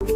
Hey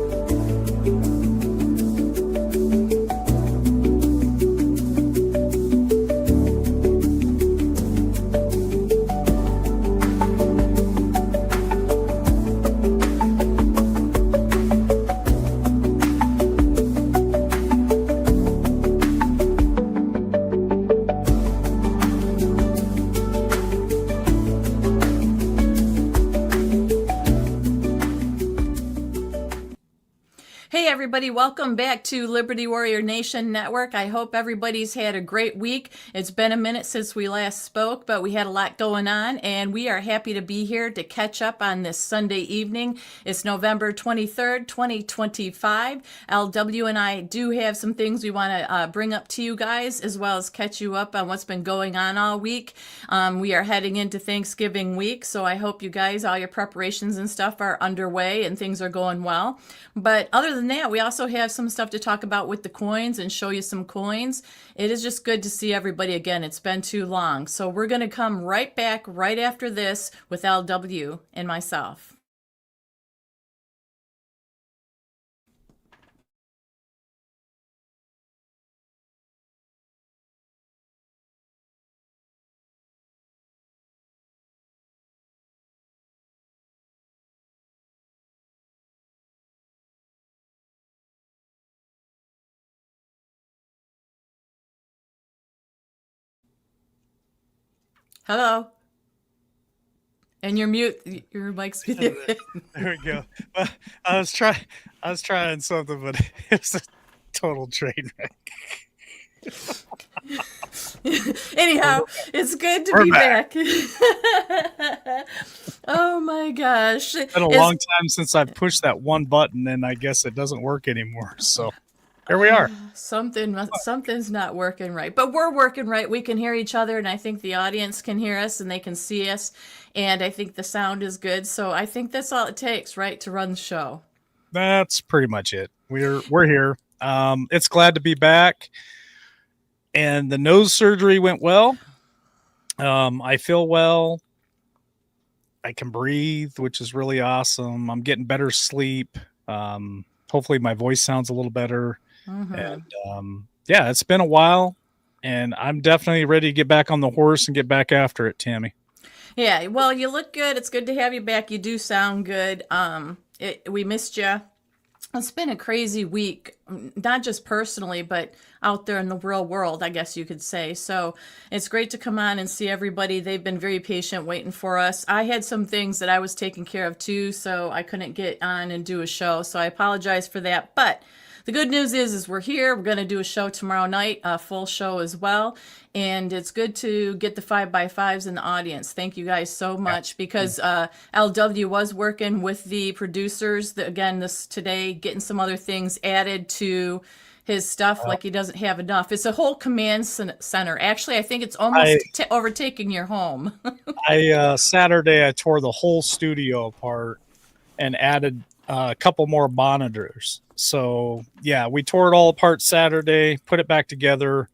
everybody, welcome back to Liberty Warrior Nation Network. I hope everybody's had a great week. It's been a minute since we last spoke, but we had a lot going on, and we are happy to be here to catch up on this Sunday evening. It's November 23rd, 2025. LW and I do have some things we want to bring up to you guys, as well as catch you up on what's been going on all week. We are heading into Thanksgiving week, so I hope you guys, all your preparations and stuff are underway and things are going well. But other than that, we also have some stuff to talk about with the coins and show you some coins. It is just good to see everybody again. It's been too long. So we're going to come right back right after this with LW and myself. Hello. And you're mute. Your mic's muted. There we go. Well, I was trying something, but it was a total train wreck. Anyhow, it's good to be back. Oh my gosh. It's been a long time since I pushed that one button, and I guess it doesn't work anymore. So here we are. Something's not working right, but we're working right. We can hear each other, and I think the audience can hear us and they can see us, and I think the sound is good. So I think that's all it takes, right, to run the show. That's pretty much it. We're here. It's glad to be back, and the nose surgery went well. I feel well. I can breathe, which is really awesome. I'm getting better sleep. Hopefully my voice sounds a little better. Mm-hmm. And yeah, it's been a while, and I'm definitely ready to get back on the horse and get back after it, Tammy. Yeah, well, you look good. It's good to have you back. You do sound good. We missed you. It's been a crazy week, not just personally, but out there in the real world, I guess you could say. So it's great to come on and see everybody. They've been very patient waiting for us. I had some things that I was taking care of too, so I couldn't get on and do a show. So I apologize for that. But the good news is we're here. We're going to do a show tomorrow night, a full show as well. And it's good to get the 5x5s in the audience. Thank you guys so much, because LW was working with the producers, today, getting some other things added to his stuff, like he doesn't have enough. It's a whole command center. Actually, I think it's almost overtaking your home. Saturday, I tore the whole studio apart and added a couple more monitors. So yeah, we tore it all apart Saturday, put it back together,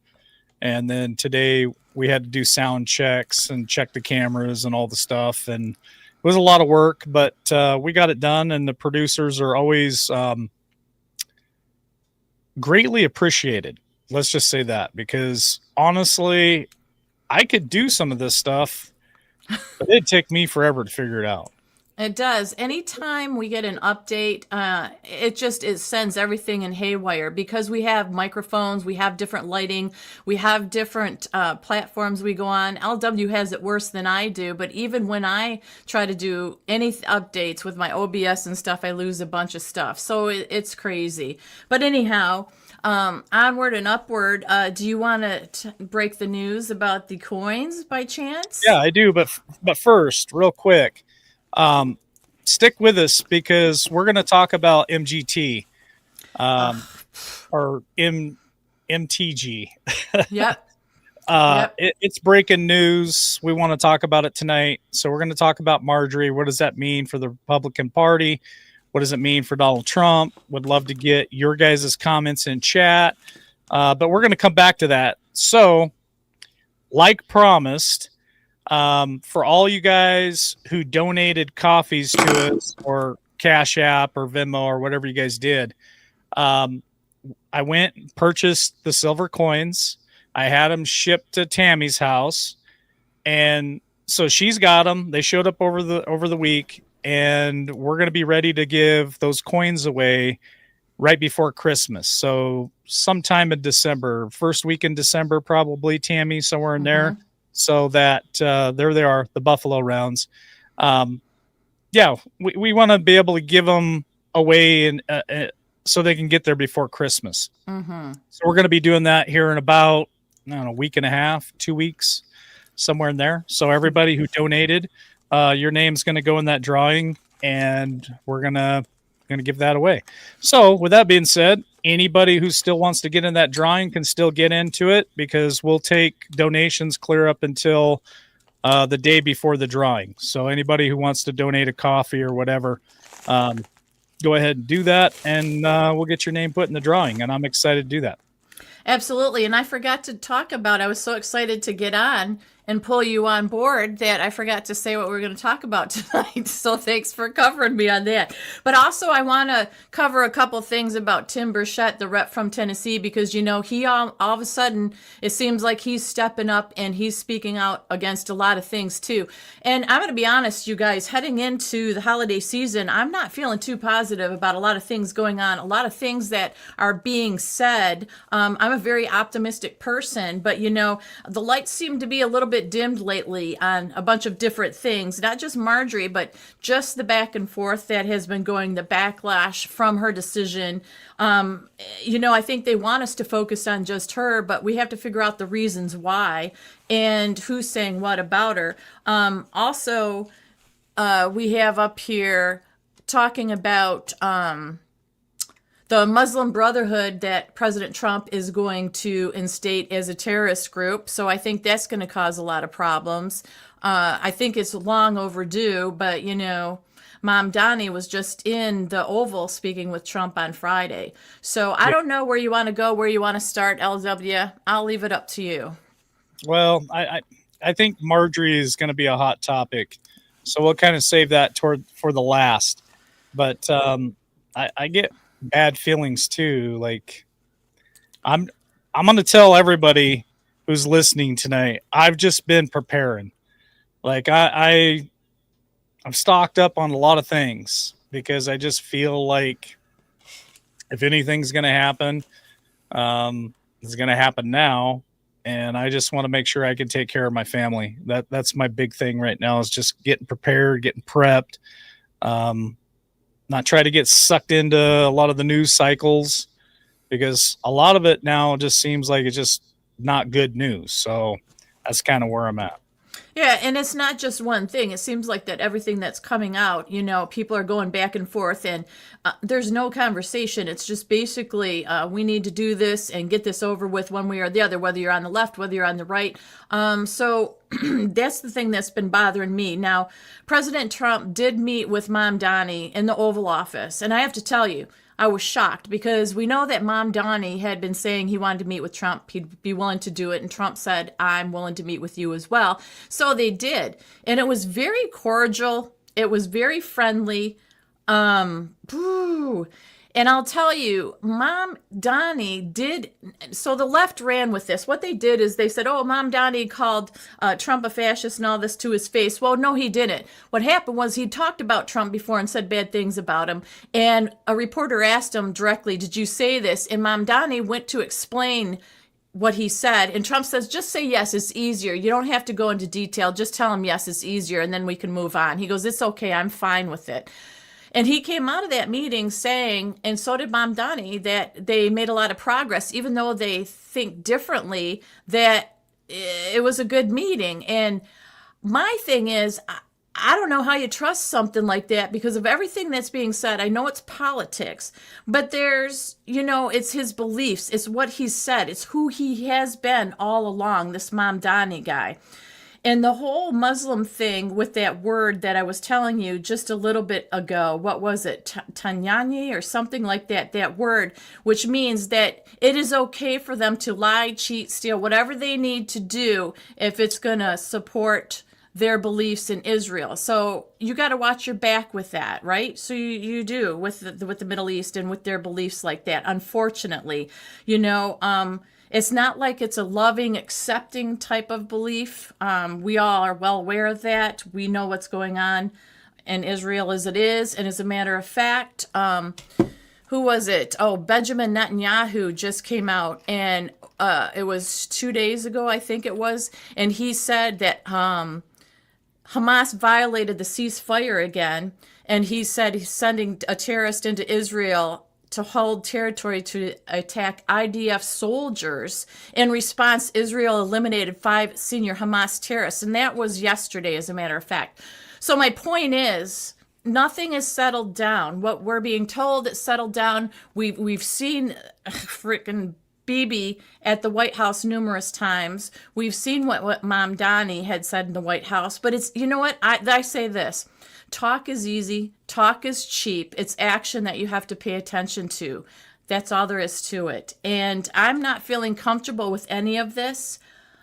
and then today we had to do sound checks and check the cameras and all the stuff, and it was a lot of work, but we got it done, and the producers are always greatly appreciated. Let's just say that, because honestly, I could do some of this stuff, but it'd take me forever to figure it out. It does. Anytime we get an update, it sends everything in haywire, because we have microphones, we have different lighting, we have different platforms we go on. LW has it worse than I do, but even when I try to do any updates with my OBS and stuff, I lose a bunch of stuff. So it's crazy. But anyhow, onward and upward. Do you want to break the news about the coins by chance? Yeah, I do. But first, real quick, stick with us, because we're going to talk about MGT, or MTG. Yep. It's breaking news. We want to talk about it tonight. So we're going to talk about Marjorie. What does that mean for the Republican Party? What does it mean for Donald Trump? Would love to get your guys' comments in chat. But we're going to come back to that. So, like promised, for all you guys who donated coffees to us or Cash App or Venmo or whatever you guys did. I went and purchased the silver coins. I had them shipped to Tammy's house, and so she's got them. They showed up over the week, and we're going to be ready to give those coins away right before Christmas. So sometime in December, first week in December, probably, Tammy, somewhere in there. So that there they are, the Buffalo rounds. Yeah, we want to be able to give them away and so they can get there before Christmas. So we're going to be doing that here in about, I don't know, a week and a half, 2 weeks, somewhere in there. So everybody who donated, your name's going to go in that drawing, and we're going to give that away. So with that being said, anybody who still wants to get in that drawing can still get into it, because we'll take donations clear up until the day before the drawing. So anybody who wants to donate a coffee or whatever, go ahead and do that, and we'll get your name put in the drawing, and I'm excited to do that. Absolutely. And I forgot to talk about, I was so excited to get on and pull you on board that I forgot to say what we were going to talk about tonight. So thanks for covering me on that. But also, I want to cover a couple things about Tim Burchett, the rep from Tennessee, because, you know, he all of a sudden, it seems like he's stepping up and he's speaking out against a lot of things too. And I'm going to be honest, you guys, heading into the holiday season, I'm not feeling too positive about a lot of things going on, a lot of things that are being said. I'm a very optimistic person, but, you know, the lights seem to be a little bit dimmed lately on a bunch of different things, not just Marjorie, but just the back and forth that has been going, the backlash from her decision. You know, I think they want us to focus on just her, but we have to figure out the reasons why and who's saying what about her. Also, we have up here talking about the Muslim Brotherhood that President Trump is going to instate as a terrorist group. So I think that's going to cause a lot of problems. I think it's long overdue, but, you know, Mom Donnie was just in the Oval speaking with Trump on Friday. So I don't know where you want to go, where you want to start, LW. I'll leave it up to you. Well, I think Marjorie is going to be a hot topic, so we'll kind of save that for the last. But I get bad feelings too. Like, I'm going to tell everybody who's listening tonight, I've just been preparing. Like, I'm stocked up on a lot of things, because I just feel like if anything's going to happen, it's going to happen now. And I just want to make sure I can take care of my family. That's my big thing right now, is just getting prepared, getting prepped. Not try to get sucked into a lot of the news cycles, because a lot of it now just seems like it's just not good news. So that's kind of where I'm at. Yeah, and it's not just one thing. It seems like that everything that's coming out, you know, people are going back and forth, and there's no conversation. It's just basically we need to do this and get this over with one way or the other, whether you're on the left, whether you're on the right. So that's the thing that's been bothering me. Now, President Trump did meet with Mom Donnie in the Oval Office, and I have to tell you, I was shocked, because we know that Mom Donnie had been saying he wanted to meet with Trump. He'd be willing to do it. And Trump said, I'm willing to meet with you as well. So they did. And it was very cordial. It was very friendly. And I'll tell you, Mom Donnie did. So the left ran with this. What they did is they said, oh, Mom Donnie called Trump a fascist and all this to his face. Well, no, he didn't. What happened was he talked about Trump before and said bad things about him. And a reporter asked him directly, did you say this? And Mom Donnie went to explain what he said. And Trump says, just say yes, it's easier. You don't have to go into detail. Just tell him yes, it's easier, and then we can move on. He goes, it's okay. I'm fine with it. And he came out of that meeting saying, and so did Mom Donnie, that they made a lot of progress, even though they think differently, that it was a good meeting. And my thing is, I don't know how you trust something like that because of everything that's being said. I know it's politics, but there's, you know, it's his beliefs. It's what he said. It's who he has been all along, this Mom Donnie guy. And the whole Muslim thing with that word that I was telling you just a little bit ago, what was it, Tanyani or something like that, that word, which means that it is okay for them to lie, cheat, steal, whatever they need to do if it's going to support their beliefs in Israel. So you got to watch your back with that, right? So you do with the Middle East and with their beliefs like that. Unfortunately, it's not like it's a loving, accepting type of belief. We all are well aware of that. We know what's going on in Israel as it is, and as a matter of fact, who was it? Oh, Benjamin Netanyahu just came out, and it was 2 days ago, I think it was, and he said that Hamas violated the ceasefire again, and he said he's sending a terrorist into Israel to hold territory to attack IDF soldiers. In response, Israel eliminated 5 senior Hamas terrorists, and that was yesterday, as a matter of fact. So my point is, nothing is settled down. What we're being told is settled down. We've seen freaking Bibi at the White House numerous times. We've seen what Mom Donnie had said in the White House. But it's, you know what? I say this. Talk is easy. Talk is cheap. It's action that you have to pay attention to. That's all there is to it. And I'm not feeling comfortable with any of this.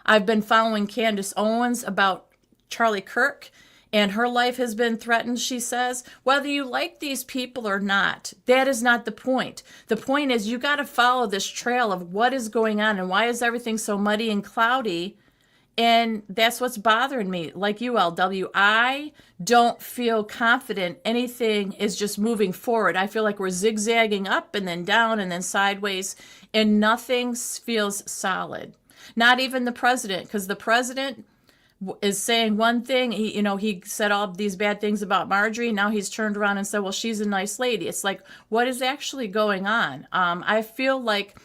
I've been following Candace Owens about Charlie Kirk, and her life has been threatened, she says. Whether you like these people or not, that is not the point. The point is you got to follow this trail of what is going on and why is everything so muddy and cloudy. And that's what's bothering me. Like you, LW, I don't feel confident anything is just moving forward. I feel like we're zigzagging up and then down and then sideways, and nothing feels solid. Not even the president, because the president is saying one thing. He said all these bad things about Marjorie. Now he's turned around and said, well, she's a nice lady. It's like, what is actually going on? I feel like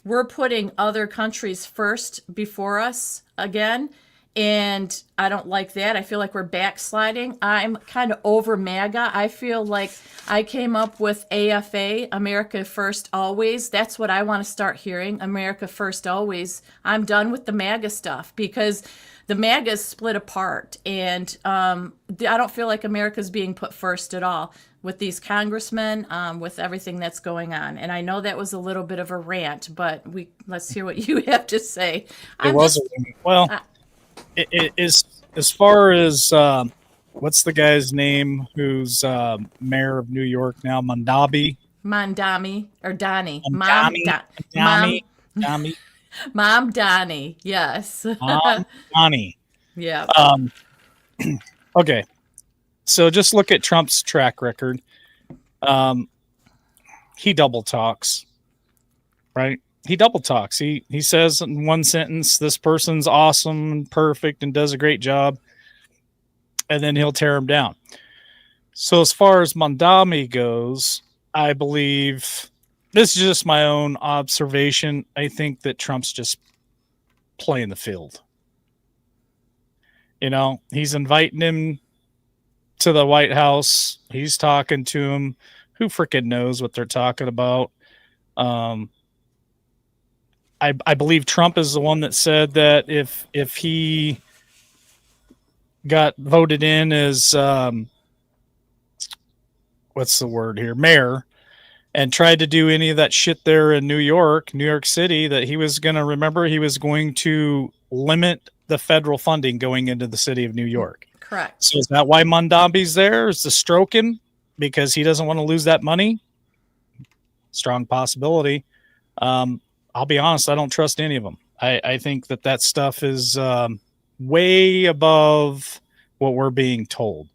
we're putting other countries first before us again, and I don't like that. I feel like we're backsliding. I'm kind of over MAGA. I feel like I came up with AFA, America First Always. That's what I want to start hearing, America First Always. I'm done with the MAGA stuff because the MAGA is split apart, and I don't feel like America's being put first at all with these congressmen, with everything that's going on. And I know that was a little bit of a rant, but let's hear what you have to say. It is, as far as what's the guy's name who's mayor of New York now? Mondami, or Donnie. Mondami. Mom Donnie, yes. Mom Donnie. Yeah. Okay. So just look at Trump's track record. He double talks, right? He double talks. He says in one sentence, this person's awesome and perfect and does a great job, and then he'll tear him down. So as far as Mondami goes, I believe, this is just my own observation, I think that Trump's just playing the field. He's inviting him to the White House. He's talking to him. Who freaking knows what they're talking about? I believe Trump is the one that said that if he got voted in as what's the word here, mayor, and tried to do any of that shit there in New York City, that he was going to limit the federal funding going into the city of New York. Correct. So is that why Mondambi's there? Is to stroke him because he doesn't want to lose that money? Strong possibility. I'll be honest, I don't trust any of them. I think that stuff is way above what we're being told.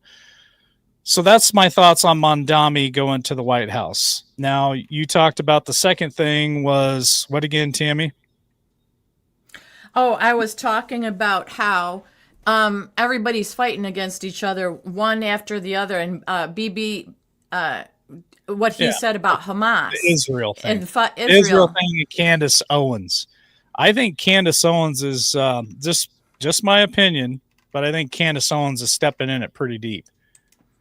So that's my thoughts on Mondami going to the White House. Now, you talked about the second thing was what again, Tammy? Oh, I was talking about how everybody's fighting against each other, one after the other, and BB, what he said about Hamas. The Israel thing. And Israel thing and Candace Owens. I think Candace Owens is just my opinion, but I think Candace Owens is stepping in it pretty deep.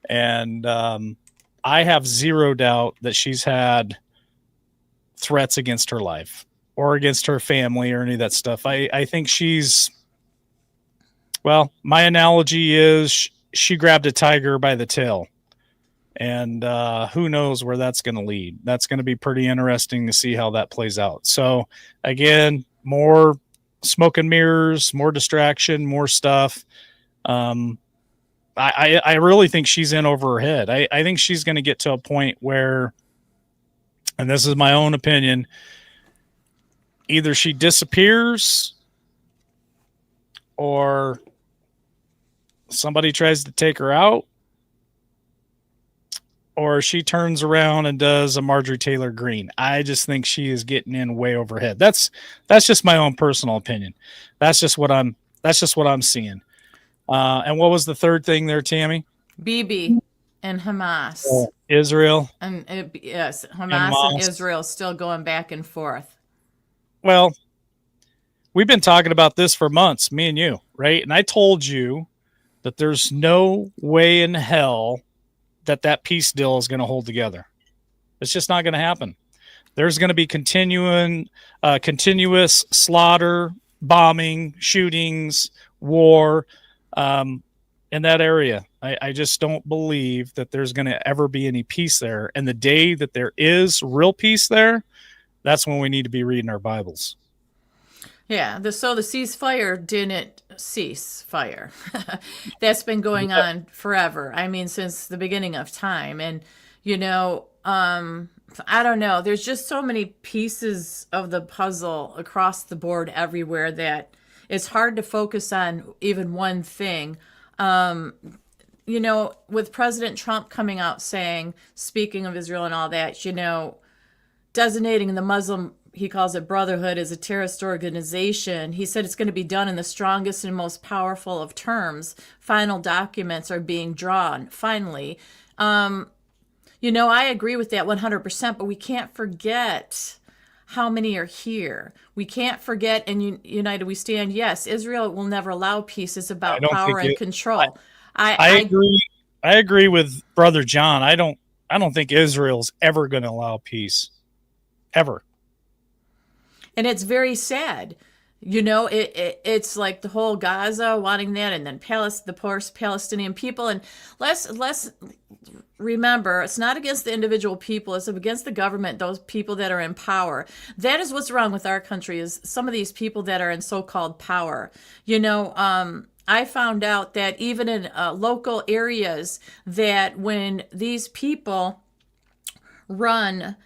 And I have zero doubt that she's had threats against her life or against her family or any of that stuff. I think she's, well, my analogy is she grabbed a tiger by the tail. And who knows where that's going to lead. That's going to be pretty interesting to see how that plays out. So, again, more smoke and mirrors, more distraction, more stuff. Um, I really think she's in over her head. I think she's going to get to a point where, and this is my own opinion, either she disappears or somebody tries to take her out, or she turns around and does a Marjorie Taylor Greene. I just think she is getting in way overhead. That's just my own personal opinion. That's just what I'm seeing. And what was the third thing there, Tammy? Bibi and Hamas. Israel. And yes, Hamas and Israel still going back and forth. Well, we've been talking about this for months, me and you, right? And I told you that there's no way in hell that peace deal is going to hold together. It's just not going to happen. There's going to be continuous slaughter, bombing, shootings, war in that area. I just don't believe that there's going to ever be any peace there. And the day that there is real peace there, that's when we need to be reading our Bibles. Yeah, so the ceasefire didn't cease fire. That's been going on forever. I mean, since the beginning of time. And, I don't know. There's just so many pieces of the puzzle across the board everywhere that it's hard to focus on even one thing. With President Trump coming out saying, speaking of Israel and all that, designating the Muslim, he calls it Brotherhood, as a terrorist organization. He said it's going to be done in the strongest and most powerful of terms. Final documents are being drawn, finally. I agree with that 100%, but we can't forget how many are here. We can't forget, and United We Stand, yes, Israel will never allow peace. It's about power and control. I agree. I agree with Brother John. I don't think Israel's ever going to allow peace. Ever. And it's very sad. It's like the whole Gaza wanting that, and then the poor Palestinian people. And let's remember, it's not against the individual people, it's against the government, those people that are in power. That is what's wrong with our country, is some of these people that are in so-called power. I found out that even in local areas, that when these people run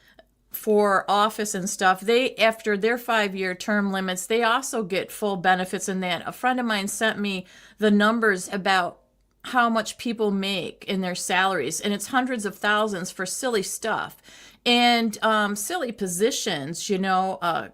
for office and stuff, they, after their 5-year term limits, they also get full benefits in that. A friend of mine sent me the numbers about how much people make in their salaries, and it's hundreds of thousands for silly stuff and silly positions,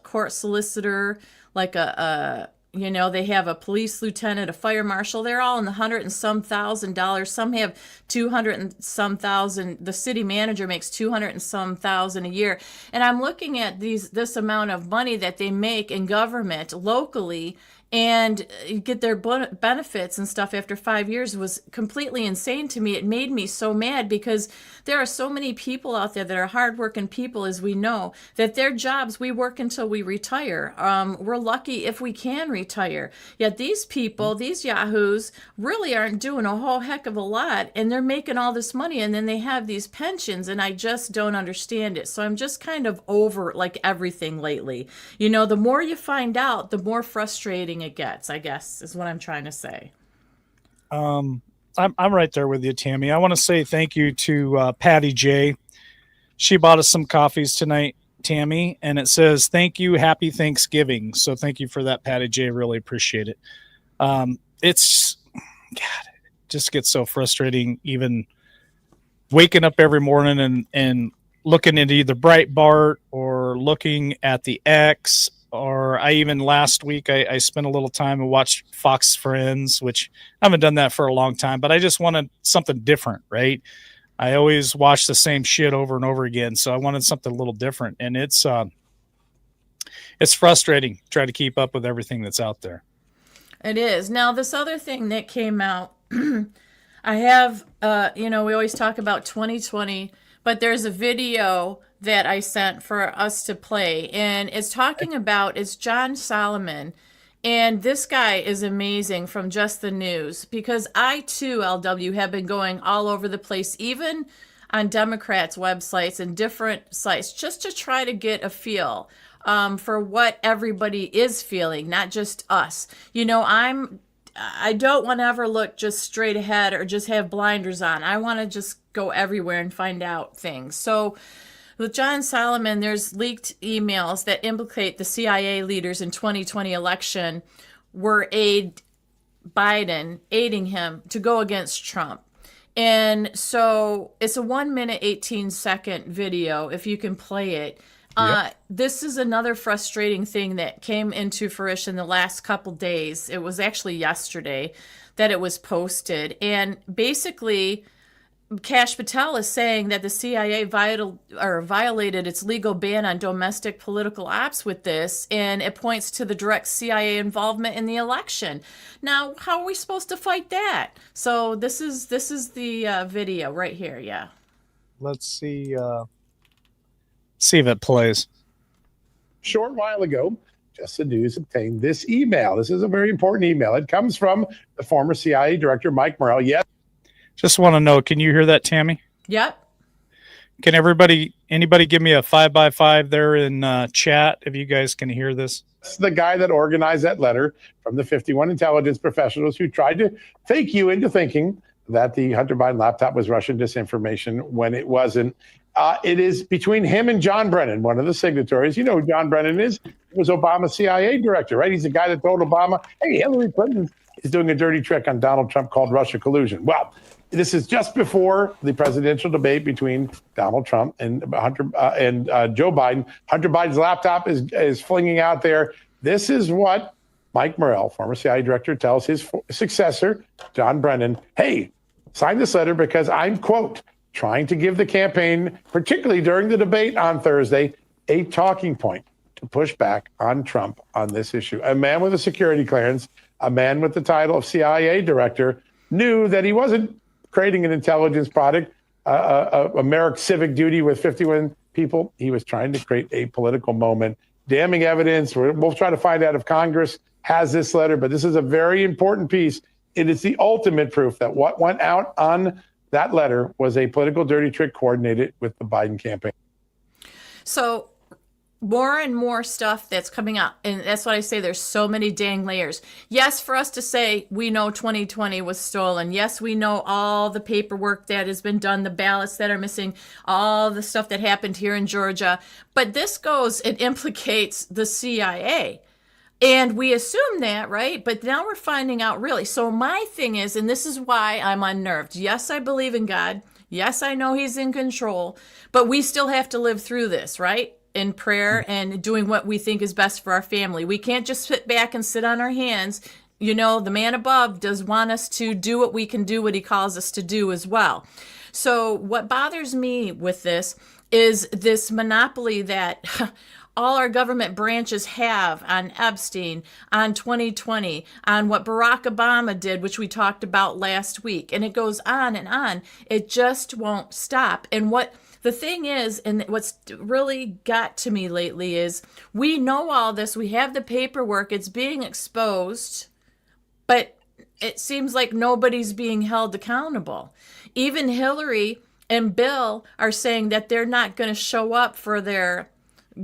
court solicitor, like they have a police lieutenant, a fire marshal. They're all in the $100 and some $1,000. Some have 200 and some thousand. The city manager makes 200 and some thousand a year. And I'm looking at this amount of money that they make in government locally, and get their benefits and stuff after 5 years was completely insane to me. It made me so mad, because there are so many people out there that are hardworking people, as we know, that their jobs, we work until we retire. We're lucky if we can retire. Yet these people, these yahoos, really aren't doing a whole heck of a lot, and they're making all this money, and then they have these pensions, and I just don't understand it. So I'm just kind of over like everything lately. The more you find out, the more frustrating it gets, I guess, is what I'm trying to say. I'm right there with you, Tammy. I want to say thank you to Patty J. She bought us some coffees tonight, Tammy, and it says, "Thank you, happy Thanksgiving." So thank you for that, Patty J. Really appreciate it. It's, God, it just gets so frustrating, even waking up every morning and looking into either Breitbart or looking at the X. Or I even last week, I spent a little time and watched Fox Friends, which I haven't done that for a long time, but I just wanted something different, right? I always watch the same shit over and over again, so I wanted something a little different. And it's frustrating to try to keep up with everything that's out there. It is. Now, this other thing that came out, I have, we always talk about 2020, but there's a video that I sent for us to play, and it's John Solomon, and this guy is amazing, from Just the News, because I too, LW, have been going all over the place, even on Democrats' websites and different sites, just to try to get a feel for what everybody is feeling, not just us. I'm I don't want to ever look just straight ahead or just have blinders on. I want to just go everywhere and find out things. So with John Solomon, there's leaked emails that implicate the CIA leaders in 2020 election were Biden aiding him to go against Trump. And so it's a 1 minute, 18-second video, if you can play it. Yep. This is another frustrating thing that came into fruition the last couple days. It was actually yesterday that it was posted. And basically, Kash Patel is saying that the CIA violated its legal ban on domestic political ops with this, and it points to the direct CIA involvement in the election. Now, how are we supposed to fight that? So this is the video right here. Yeah. Let's see if it plays. Short while ago, Just the News obtained this email. This is a very important email. It comes from the former CIA director, Mike Morrell. Yes. Just want to know, can you hear that, Tammy? Yep. Can anybody give me a 5x5 there in chat if you guys can hear this? That's the guy that organized that letter from the 51 intelligence professionals who tried to fake you into thinking that the Hunter Biden laptop was Russian disinformation when it wasn't. It is between him and John Brennan, one of the signatories. You know who John Brennan is? He was Obama's CIA director, right? He's the guy that told Obama, hey, Hillary Clinton is doing a dirty trick on Donald Trump called Russia collusion. Well, this is just before the presidential debate between Donald Trump and Joe Biden. Hunter Biden's laptop is flinging out there. This is what Mike Morrell, former CIA director, tells his successor, John Brennan, hey, sign this letter because I'm, quote, trying to give the campaign, particularly during the debate on Thursday, a talking point to push back on Trump on this issue. A man with a security clearance, a man with the title of CIA director, knew that he wasn't creating an intelligence product, a mere civic duty with 51 people. He was trying to create a political moment. Damning evidence. We'll try to find out if Congress has this letter, but this is a very important piece. It is the ultimate proof that what went out on that letter was a political dirty trick coordinated with the Biden campaign. So more and more stuff that's coming out. And that's why I say there's so many dang layers. Yes, for us to say we know 2020 was stolen. Yes, we know all the paperwork that has been done, the ballots that are missing, all the stuff that happened here in Georgia. But this goes and implicates the CIA. And we assume that, right? But now we're finding out really. So my thing is, and this is why I'm unnerved. Yes, I believe in God. Yes, I know he's in control. But we still have to live through this, right? In prayer and doing what we think is best for our family. We can't just sit back and sit on our hands. You know, the man above does want us to do what we can do, what he calls us to do as well. So what bothers me with this is this monopoly that all our government branches have on Epstein, on 2020, on what Barack Obama did, which we talked about last week. And it goes on and on. It just won't stop. And what the thing is, and what's really got to me lately is we know all this. We have the paperwork. It's being exposed, but it seems like nobody's being held accountable. Even Hillary and Bill are saying that they're not going to show up for their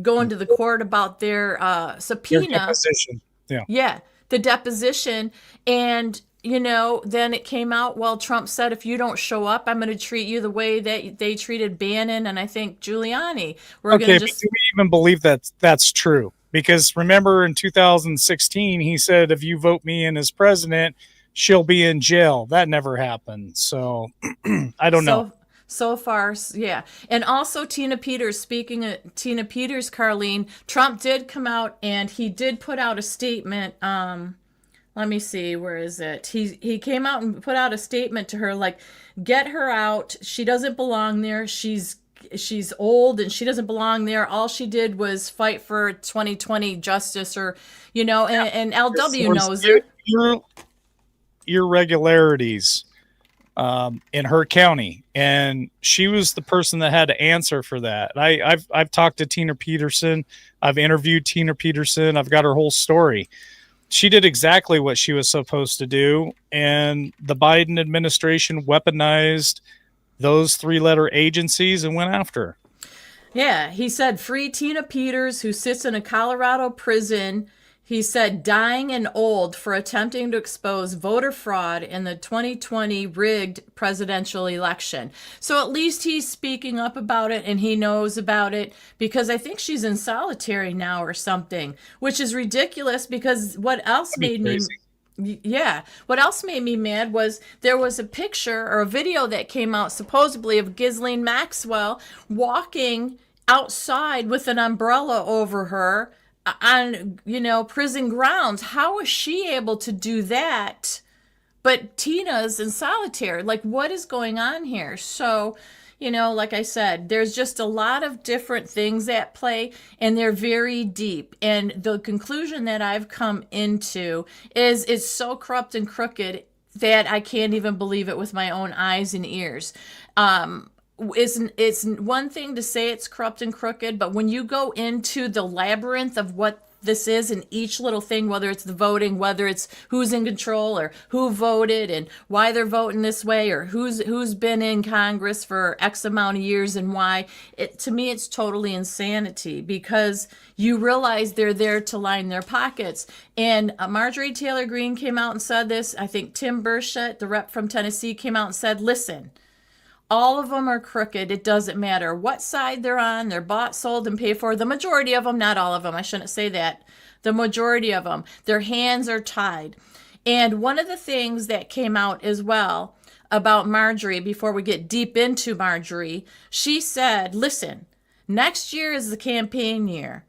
going to the court about their subpoena. Your deposition. Yeah, the deposition. And you know, then it came out, well, Trump said, if you don't show up, I'm going to treat you the way that they treated Bannon and I think Giuliani. We're okay, going to just. Do we even believe that that's true? Because remember in 2016, he said, if you vote me in as president, she'll be in jail. That never happened. So I don't know. So far, yeah. And also Tina Peters, speaking of Tina Peters, Carlene, Trump did come out and he did put out a statement. Let me see, where is it? He came out and put out a statement to her, like, get her out. She doesn't belong there. She's old and she doesn't belong there. All she did was fight for 2020 justice, or, you know, and LW knows it. Irregularities in her county, and she was the person that had to answer for that. I've talked to Tina Peterson. I've interviewed Tina Peterson. I've got her whole story. She did exactly what she was supposed to do, and the Biden administration weaponized those three-letter agencies and went after her. Yeah, he said, free Tina Peters, who sits in a Colorado prison. He said, dying and old for attempting to expose voter fraud in the 2020 rigged presidential election. So at least he's speaking up about it and he knows about it, because I think she's in solitary now or something, which is ridiculous, because what else made me... Yeah. What else made me mad was there was a picture or a video that came out supposedly of Ghislaine Maxwell walking outside with an umbrella over her on, prison grounds. How is she able to do that? But Tina's in solitary. Like, what is going on here? So, like I said, there's just a lot of different things at play, and they're very deep. And the conclusion that I've come into is it's so corrupt and crooked that I can't even believe it with my own eyes and ears. It's one thing to say it's corrupt and crooked, but when you go into the labyrinth of what this is in each little thing, whether it's the voting, whether it's who's in control or who voted and why they're voting this way, or who's been in Congress for X amount of years and why, to me it's totally insanity, because you realize they're there to line their pockets. And Marjorie Taylor Greene came out and said this. I think Tim Burchett, the rep from Tennessee, came out and said, listen, all of them are crooked. It doesn't matter what side they're on. They're bought, sold, and paid for. The majority of them, not all of them. I shouldn't say that. The majority of them, their hands are tied. And one of the things that came out as well about Marjorie, before we get deep into Marjorie, she said, listen, next year is the campaign year.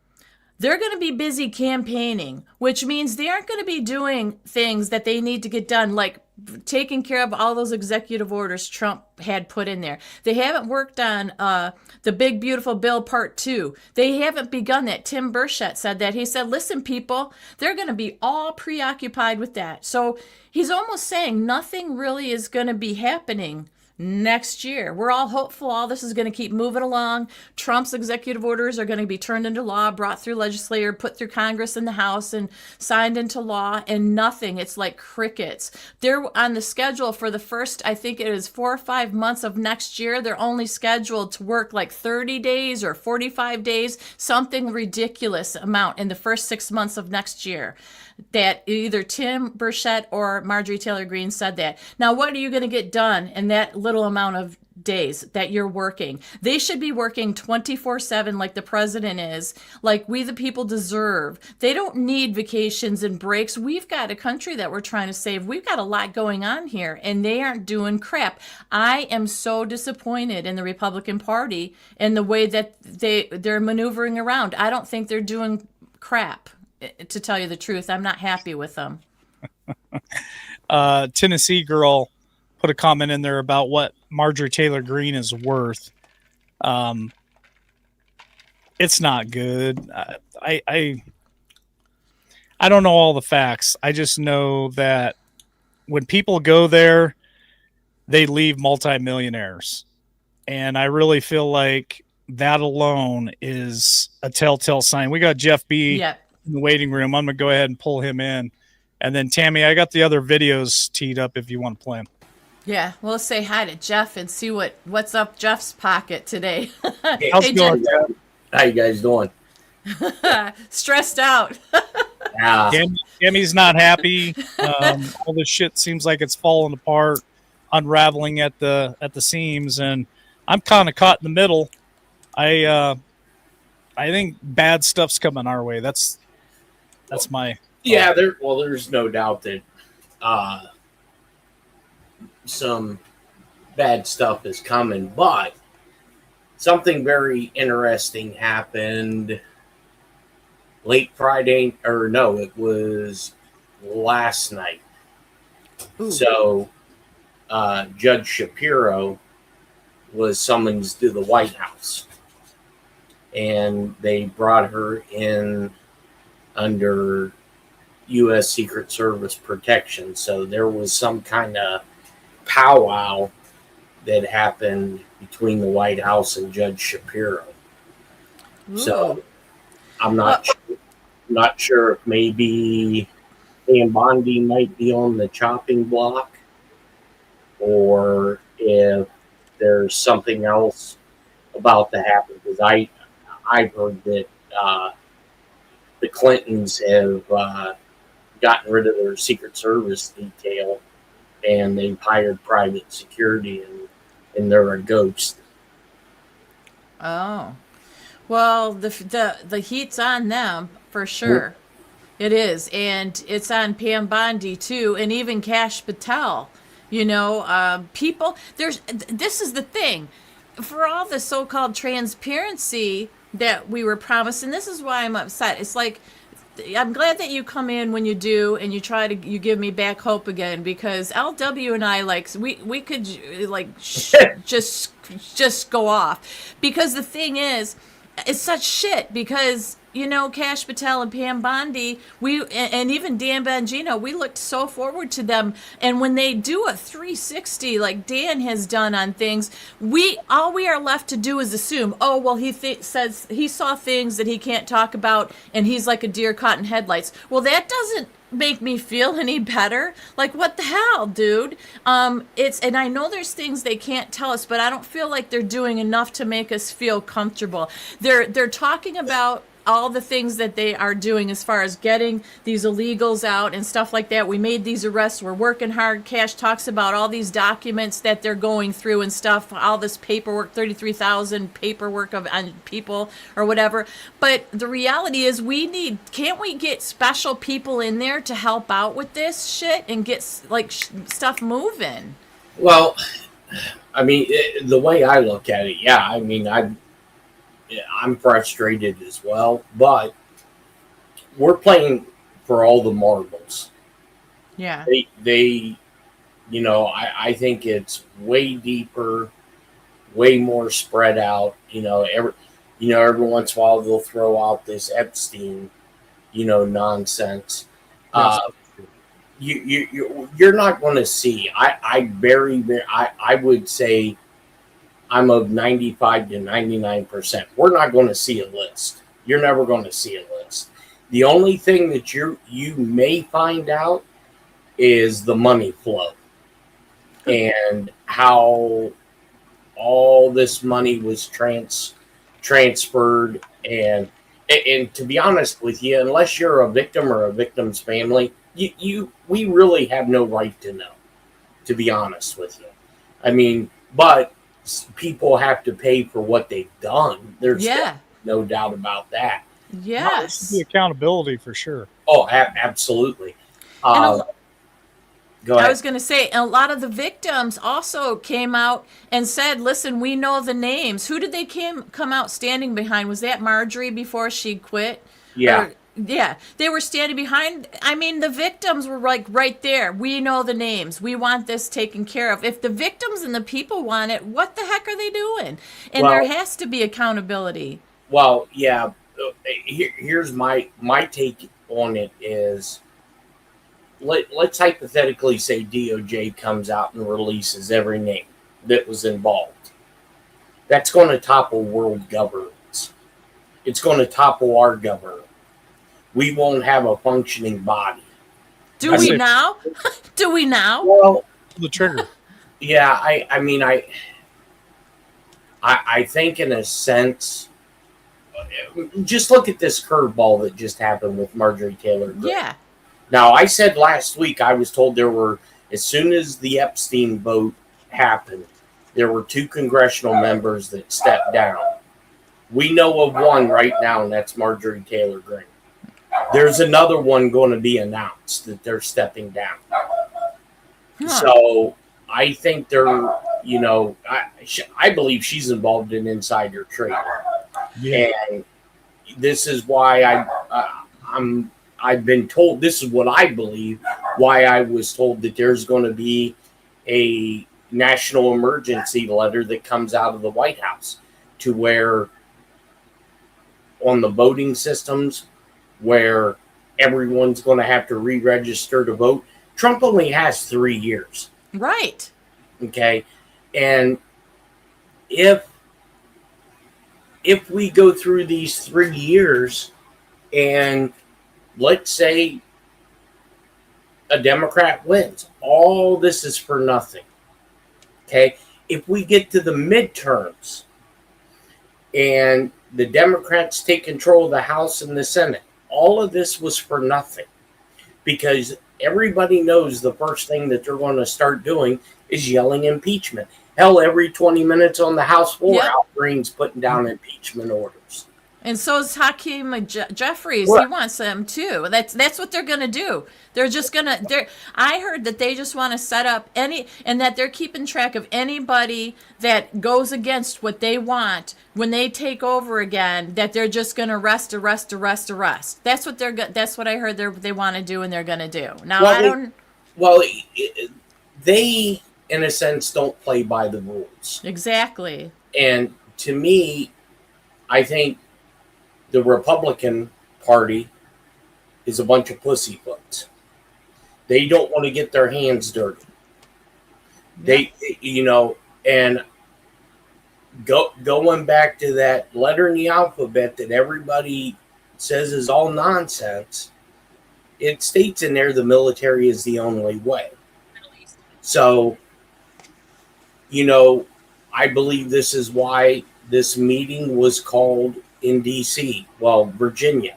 They're going to be busy campaigning, which means they aren't going to be doing things that they need to get done, like taking care of all those executive orders Trump had put in there. They haven't worked on the big, beautiful bill part 2. They haven't begun that. Tim Burchett said that. He said, listen, people, they're going to be all preoccupied with that. So he's almost saying nothing really is going to be happening next year. We're all hopeful all this is going to keep moving along. Trump's executive orders are going to be turned into law, brought through legislature, put through Congress and the House, and signed into law, and nothing. It's like crickets. They're on the schedule for the first, I think it is 4 or 5 months of next year. They're only scheduled to work like 30 days or 45 days, something ridiculous amount in the first 6 months of next year. That either Tim Burchett or Marjorie Taylor Greene said that. Now, what are you going to get done in that little amount of days that you're working? They should be working 24/7 like the president is, like we the people deserve. They don't need vacations and breaks. We've got a country that we're trying to save. We've got a lot going on here, and they aren't doing crap. I am so disappointed in the Republican Party and the way that they're maneuvering around. I don't think they're doing crap. To tell you the truth, I'm not happy with them. Tennessee girl put a comment in there about what Marjorie Taylor Greene is worth. It's not good. I don't know all the facts. I just know that when people go there, they leave multimillionaires. And I really feel like that alone is a telltale sign. We got Jeff B. Yeah. In the waiting room. I'm going to go ahead and pull him in. And then, Tammy, I got the other videos teed up if you want to play them. Yeah, we'll say hi to Jeff and see what's up Jeff's pocket today. How's it going, Jeff? How you guys doing? Stressed out. Yeah. Tammy's not happy. All this shit seems like it's falling apart, unraveling at the seams, and I'm kind of caught in the middle. I think bad stuff's coming our way. That's my Yeah, there's no doubt that some bad stuff is coming, but something very interesting happened late Friday, or no, it was last night. Ooh. So Judge Shapiro was summoned to the White House, and they brought her in under U.S. Secret Service protection. So there was some kind of powwow that happened between the White House and Judge Shapiro. Ooh. So I'm not sure if maybe Pam Bondi might be on the chopping block, or if there's something else about to happen, because I've heard that the Clintons have gotten rid of their Secret Service detail, and they've hired private security, and they're a ghost. Oh. Well, the heat's on them for sure. It is, and it's on Pam Bondi too, and even Cash Patel. People. This is the thing, for all the so-called transparency that we were promised, and this is why I'm upset. It's like, I'm glad that you come in when you do, and you give me back hope again, because LW and I, like, we could just go off, because the thing is, it's such shit, because Cash Patel and Pam Bondi, and even Dan Bongino, we looked so forward to them. And when they do a 360 like Dan has done on things, all we are left to do is assume, oh well, he says he saw things that he can't talk about, and he's like a deer caught in headlights. Well, that doesn't make me feel any better. Like, what the hell, dude? And I know there's things they can't tell us, but I don't feel like they're doing enough to make us feel comfortable. They're talking about all the things that they are doing as far as getting these illegals out and stuff like that. We made these arrests. We're working hard. Cash talks about all these documents that they're going through and stuff, all this paperwork, 33,000 paperwork on people or whatever. But the reality is can't we get special people in there to help out with this shit and get stuff moving? Well, I mean, the way I look at it, yeah, I mean, I'm frustrated as well, but we're playing for all the marbles. Yeah. They I think it's way deeper, way more spread out. Every once in a while they'll throw out this Epstein, nonsense. You're not going to see. I would say I'm of 95 to 99%. We're not going to see a list. You're never going to see a list. The only thing that you may find out is the money flow and how all this money was transferred. And to be honest with you, unless you're a victim or a victim's family, we really have no right to know, to be honest with you. I mean, but people have to pay for what they've done. There's no doubt about that. Yes. The accountability for sure. Oh, absolutely. And go ahead. I was going to say, a lot of the victims also came out and said, listen, we know the names. Who did they come out standing behind? Was that Marjorie before she quit? Yeah. Yeah, they were standing behind. I mean, the victims were like right there. We know the names. We want this taken care of. If the victims and the people want it, what the heck are they doing? And there has to be accountability. Well, yeah. Here's my take on it is, let's hypothetically say DOJ comes out and releases every name that was involved. That's going to topple world governance. It's going to topple our government. We won't have a functioning body. Do we now? Do we now? Well, the trigger. Yeah, I mean, I think in a sense, just look at this curveball that just happened with Marjorie Taylor Greene. Yeah. Now, I said last week, I was told there were, as soon as the Epstein vote happened, there were 2 congressional members that stepped down. We know of one right now, and that's Marjorie Taylor Greene. There's another one going to be announced that they're stepping down. Huh. So I think they're, I believe she's involved in insider trading. Yeah. And this is why I've been told, this is what I believe, why I was told that there's going to be a national emergency letter that comes out of the White House to where on the voting systems, where everyone's going to have to re-register to vote. Trump only has 3 years. Right. Okay. And if we go through these 3 years and let's say a Democrat wins, all this is for nothing. Okay. If we get to the midterms and the Democrats take control of the House and the Senate, all of this was for nothing, because everybody knows the first thing that they're going to start doing is yelling impeachment. Hell, every 20 minutes on the House floor, Yep. Al Green's putting down impeachment orders. And so is Hakeem Jeffries. Right. He wants them too. That's what they're going to do. They're just going to. I heard that they just want to set up any, and that they're keeping track of anybody that goes against what they want when they take over again. That they're just going to arrest. That's what That's what I heard they want to do, and they're going to do. Now Well, I don't Well, they, in a sense, don't play by the rules. exactly. And to me, I think the Republican Party is a bunch of pussyfoots. They don't want to get their hands dirty. They, and going back to that letter in the alphabet that everybody says is all nonsense, it states in there the military is the only way. So, I believe this is why this meeting was called in D.C., Virginia,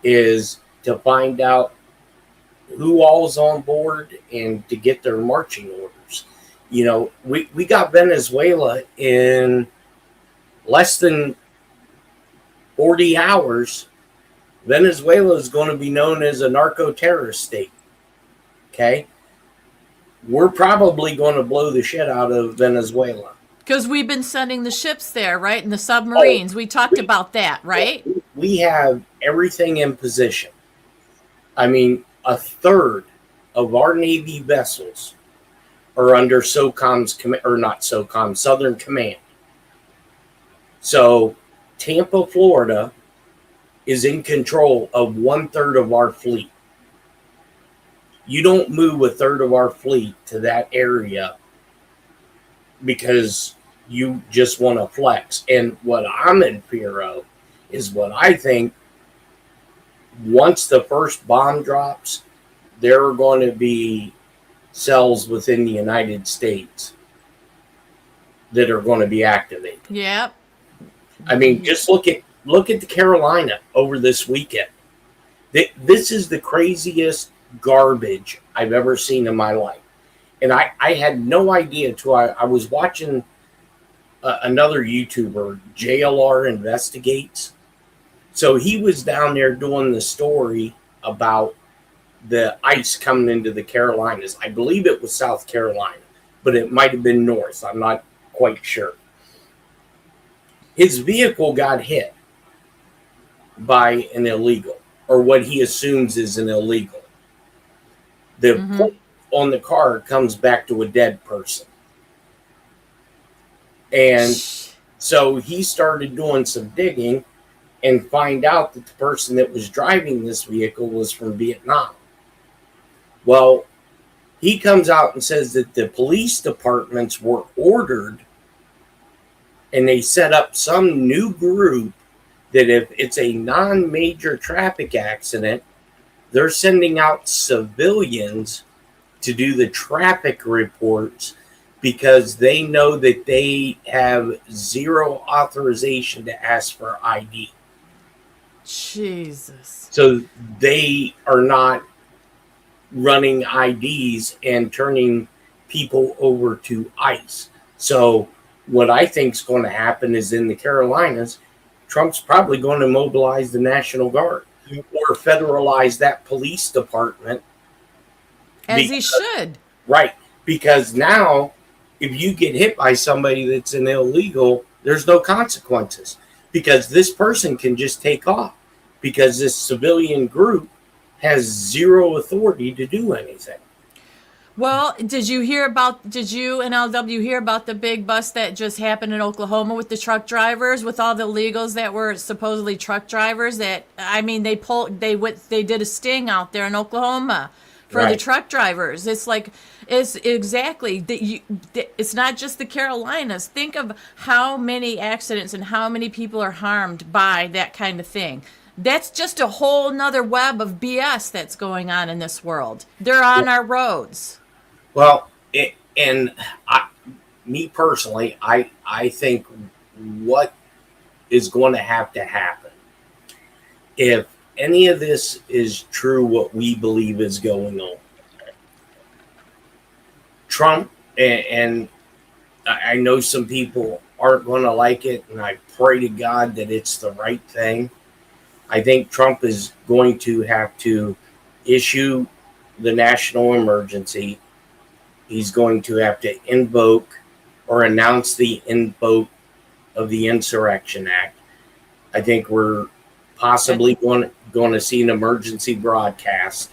is to find out who all's on board and to get their marching orders. We got Venezuela in less than 40 hours. Venezuela is going to be known as a narco-terrorist state. Okay? We're probably going to blow the shit out of Venezuela. Because we've been sending the ships there, right? And the submarines. We talked about that, right? We have everything in position. I mean, a third of our Navy vessels are under Southern Command. So Tampa, Florida is in control of 1/3 of our fleet. You don't move a third of our fleet to that area because you just want to flex. And what I'm in fear of is what I think once the first bomb drops, there are going to be cells within the United States that are going to be activated. Yep. I mean, just look at the Carolina over this weekend. This is the craziest garbage I've ever seen in my life. And I had no idea until I was watching another YouTuber, JLR Investigates. So he was down there doing the story about the ice coming into the Carolinas. I believe it was South Carolina, but it might have been north. I'm not quite sure. His vehicle got hit by an illegal, or what he assumes is an illegal. The plate on the car comes back to a dead person. And so he started doing some digging and find out that the person that was driving this vehicle was from Vietnam. Well, he comes out and says that the police departments were ordered and they set up some new group that if it's a non-major traffic accident, they're sending out civilians to do the traffic reports because they know that they have zero authorization to ask for ID. Jesus. So they are not running IDs and turning people over to ICE. So what I think is going to happen is in the Carolinas, Trump's probably going to mobilize the National Guard or federalize that police department. As he should. Right. Because now, if you get hit by somebody that's an illegal, there's no consequences. Because this person can just take off. Because this civilian group has zero authority to do anything. Well, did you and LW hear about the big bust that just happened in Oklahoma with the truck drivers, with all the illegals that were supposedly truck drivers? That, I mean, they did a sting out there in Oklahoma for the truck drivers. It's like, it's exactly it's not just the Carolinas. Think of how many accidents and how many people are harmed by that kind of thing. That's just a whole nother web of BS that's going on in this world. They're on our roads. Well, me personally, I think what is going to happen if any of this is true, what we believe is going on, Trump, and I know some people aren't going to like it, and I pray to God that it's the right thing. I think Trump is going to have to issue the national emergency. He's going to have to invoke or announce the invoke of the Insurrection Act. I think we're possibly going to see an emergency broadcast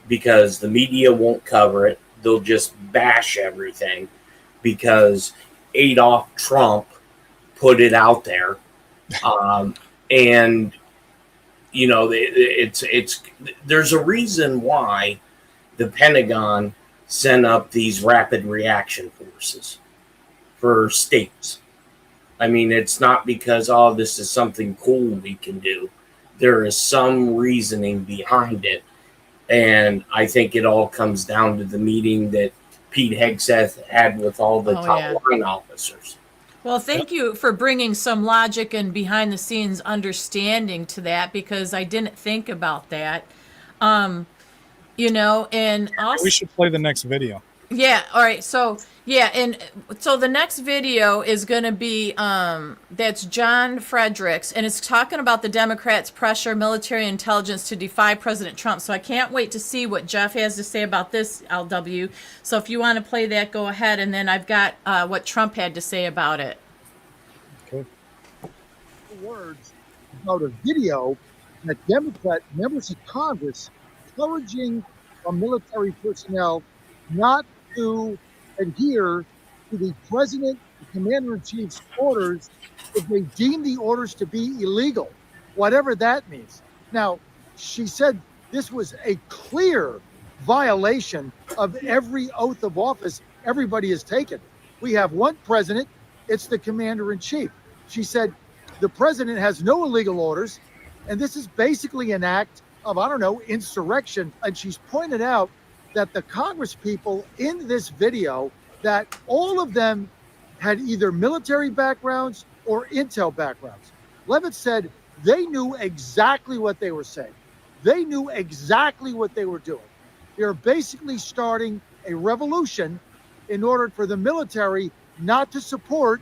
because the media won't cover it. They'll just bash everything because Adolf Trump put it out there. And, you know, there's a reason why the Pentagon sent up these rapid reaction forces for states. I mean, it's not because, oh, this is something cool we can do. There is some reasoning behind it. And I think it all comes down to the meeting that Pete Hegseth had with all the top line officers. Well, thank you for bringing some logic and behind the scenes understanding to that, because I didn't think about that. You know, and also we should play the next video. Yeah. All right. So yeah, and so the next video is going to be that's John Fredericks, and it's talking about the Democrats' pressure military intelligence to defy President Trump. So I can't wait to see what Jeff has to say about this, LW. So if you want to play that, go ahead, and then I've got what Trump had to say about it. Okay. Words about a video that Democrat members of Congress encouraging our military personnel not to adhere to the president, the commander-in-chief's orders if they deem the orders to be illegal, whatever that means. Now, she said this was a clear violation of every oath of office everybody has taken. We have one president, it's the commander-in-chief. She said the president has no illegal orders, and this is basically an act of, I don't know, insurrection. And she's pointed out that the Congress people in this video, that all of them had either military backgrounds or intel backgrounds. Levitt said they knew exactly what they were saying. They knew exactly what they were doing. They're basically starting a revolution in order for the military not to support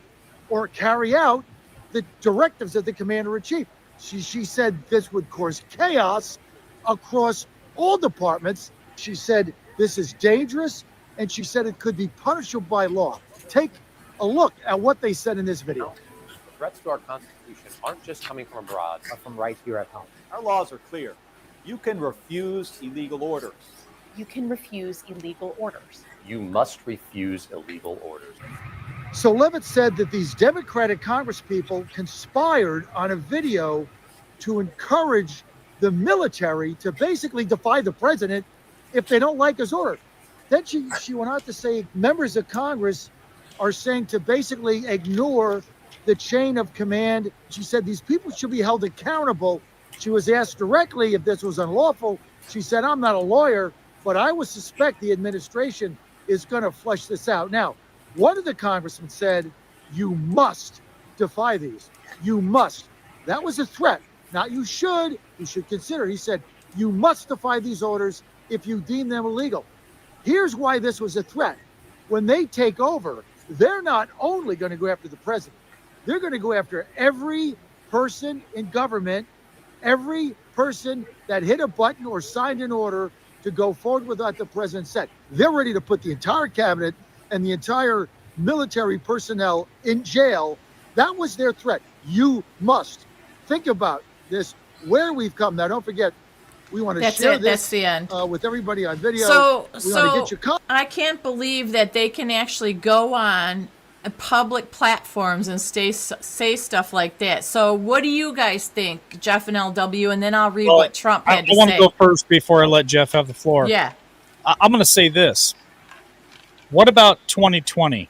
or carry out the directives of the commander-in-chief. She said this would cause chaos across all departments. She said this is dangerous, and she said it could be punishable by law. Take a look at what they said in this video. The threats to our Constitution aren't just coming from abroad, but from right here at home. Our laws are clear. You can refuse illegal orders. You can refuse illegal orders. You must refuse illegal orders. So Levitt said that these Democratic Congresspeople conspired on a video to encourage the military to basically defy the president if they don't like his order. Then she went on to say members of Congress are saying to basically ignore the chain of command. She said these people should be held accountable. She was asked directly if this was unlawful. She said, I'm not a lawyer, but I would suspect the administration is going to flush this out. Now, one of the congressmen said, you must defy these. You must. That was a threat. Not you should consider. He said, you must defy these orders if you deem them illegal. Here's why this was a threat. When they take over, they're not only going to go after the president, they're going to go after every person in government, every person that hit a button or signed an order to go forward with what the president said. They're ready to put the entire cabinet and the entire military personnel in jail. That was their threat. You must. Think about this, where we've come. Now, don't forget, we want to share this That's the end. with everybody on video. So we want to get your comments. I can't believe that they can actually go on public platforms and say stuff like that. So what do you guys think, Jeff and LW? And then I'll read what Trump had to say. I want to go first before I let Jeff have the floor. Yeah. I'm going to say this. What about 2020?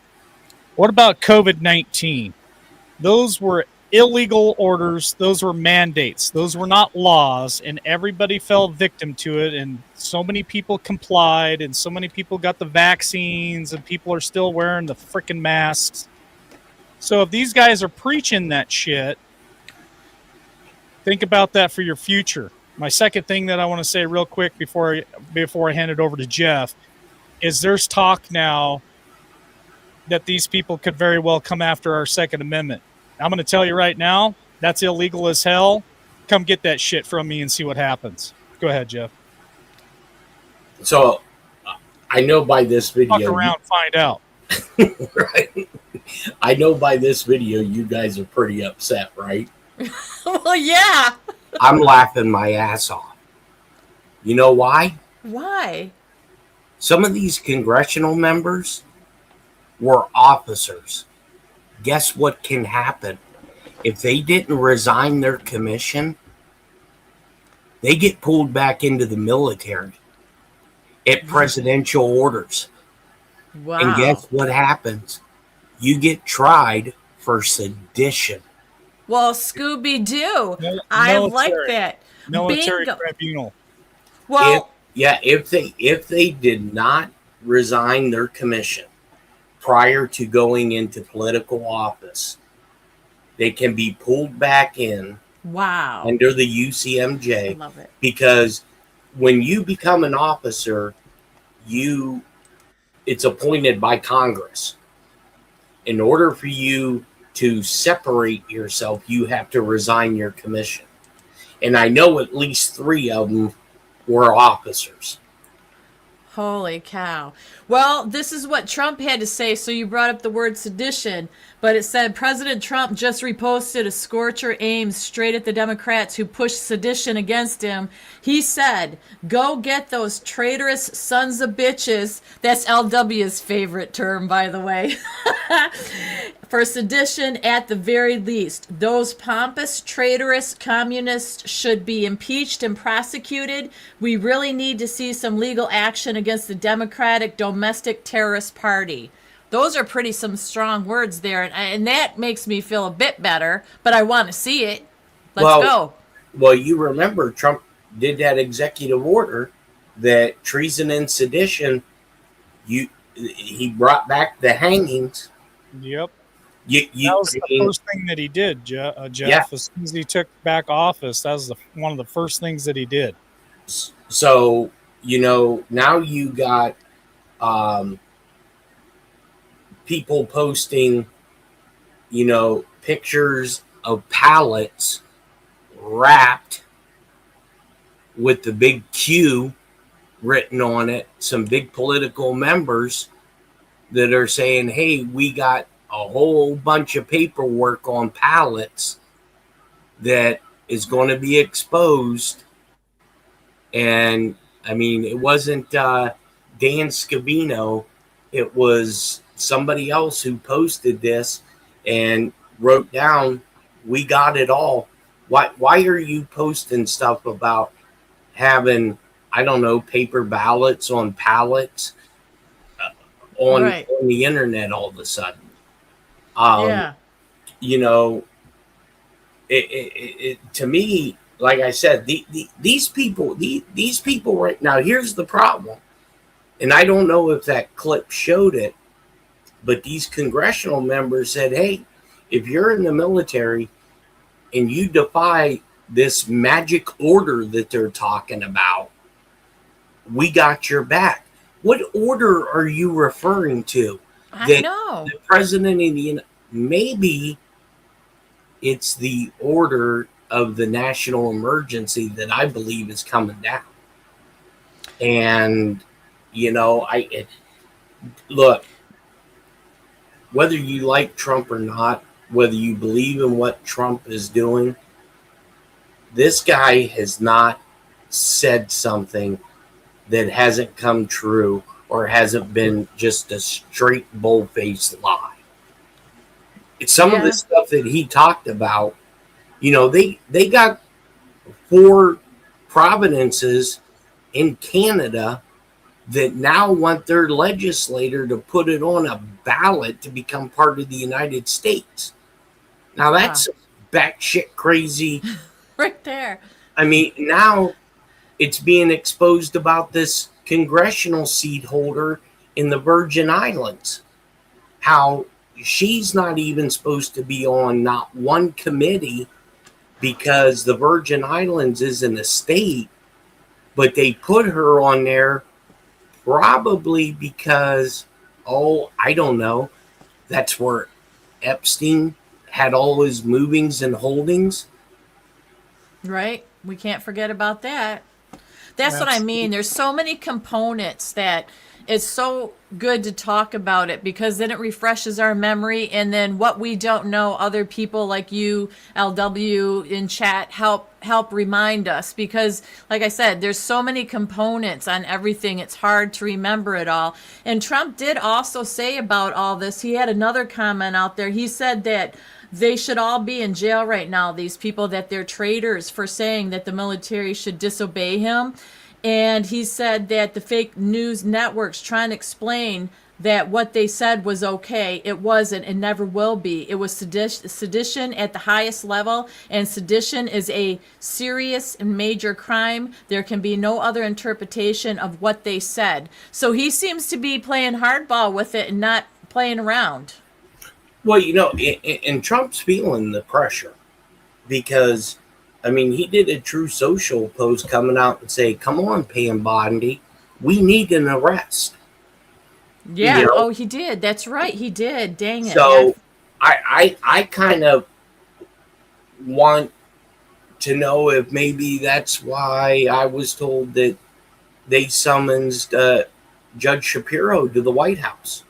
What about COVID-19? Those were illegal orders. Those were mandates. Those were not laws, and everybody fell victim to it, and so many people complied, and so many people got the vaccines, and people are still wearing the freaking masks. So if these guys are preaching that shit, think about that for your future. My second thing that I want to say real quick before I hand it over to Jeff is there's talk now that these people could very well come after our Second Amendment. I'm going to tell you right now, that's illegal as hell. Come get that shit from me and see what happens. Go ahead, Jeff. So I know by this Fuck video, around, find out. right? I know by this video, you guys are pretty upset, right? Well, yeah. I'm laughing my ass off. You know why? Why? Some of these congressional members were officers. Guess what can happen? If they didn't resign their commission, they get pulled back into the military at presidential orders. Wow. And guess what happens? You get tried for sedition. Well, Scooby Doo. I like that. Military Bingo. tribunal. Well, If they did not resign their commission prior to going into political office, they can be pulled back in wow. under the I UCMJ, love it. because when you become an officer, it's appointed by Congress. In order for you to separate yourself, you have to resign your commission. And I know at least 3 of them were officers. Holy cow. Well, this is what Trump had to say. So you brought up the word sedition, but it said President Trump just reposted a scorcher aimed straight at the Democrats who pushed sedition against him. He said, go get those traitorous sons of bitches. That's LW's favorite term, by the way. For sedition at the very least. Those pompous, traitorous communists should be impeached and prosecuted. We really need to see some legal action against the Democratic Domestic Terrorist Party. Those are some strong words there, and that makes me feel a bit better, but I want to see it. Let's go. Well, you remember Trump did that executive order that treason and sedition, he brought back the hangings. Yep. That was the first thing that he did, Jeff. Yeah. As soon as he took back office, that was one of the first things that he did. So, now you got people posting, pictures of pallets wrapped with the big Q written on it. Some big political members that are saying, hey, we got a whole bunch of paperwork on pallets that is going to be exposed. And I mean, it wasn't Dan Scavino, it was somebody else who posted this and wrote down, we got it all. Why are you posting stuff about having, I don't know, paper ballots on pallets on the internet all of a sudden? Yeah. To me, like I said, these people right now, here's the problem. And I don't know if that clip showed it, but these congressional members said, hey, if you're in the military and you defy this magic order that they're talking about, we got your back. What order are you referring to? I know. The president of the maybe it's the order of the national emergency that I believe is coming down. And look, whether you like Trump or not, whether you believe in what Trump is doing, this guy has not said something that hasn't come true or hasn't been just a straight bull-faced lie. It's some of the stuff that he talked about. They got 4 provinces in Canada that now want their legislator to put it on a ballot to become part of the United States. Now that's batshit crazy. Right there. I mean, now it's being exposed about this congressional seat holder in the Virgin Islands. How she's not even supposed to be on not one committee because the Virgin Islands isn't a state, but they put her on there probably because, oh, I don't know, that's where Epstein had all his movings and holdings. Right? We can't forget about that. That's what I mean. There's so many components that it's so good to talk about it, because then it refreshes our memory, and then what we don't know, other people like you, LW in chat, help remind us, because like I said, there's so many components on everything. It's hard to remember it all. And Trump did also say about all this, he had another comment out there. He said that they should all be in jail right now, these people, that they're traitors for saying that the military should disobey him. And he said that the fake news networks trying to explain that what they said was okay. It wasn't and never will be. It was sedition at the highest level, and sedition is a serious and major crime. There can be no other interpretation of what they said. So he seems to be playing hardball with it and not playing around. Well, and Trump's feeling the pressure because, I mean, he did a True Social post coming out and say, come on, Pam Bondi, we need an arrest. Yeah. Oh, he did. That's right. He did. Dang it. So I kind of want to know if maybe that's why I was told that they summoned Judge Shapiro to the White House.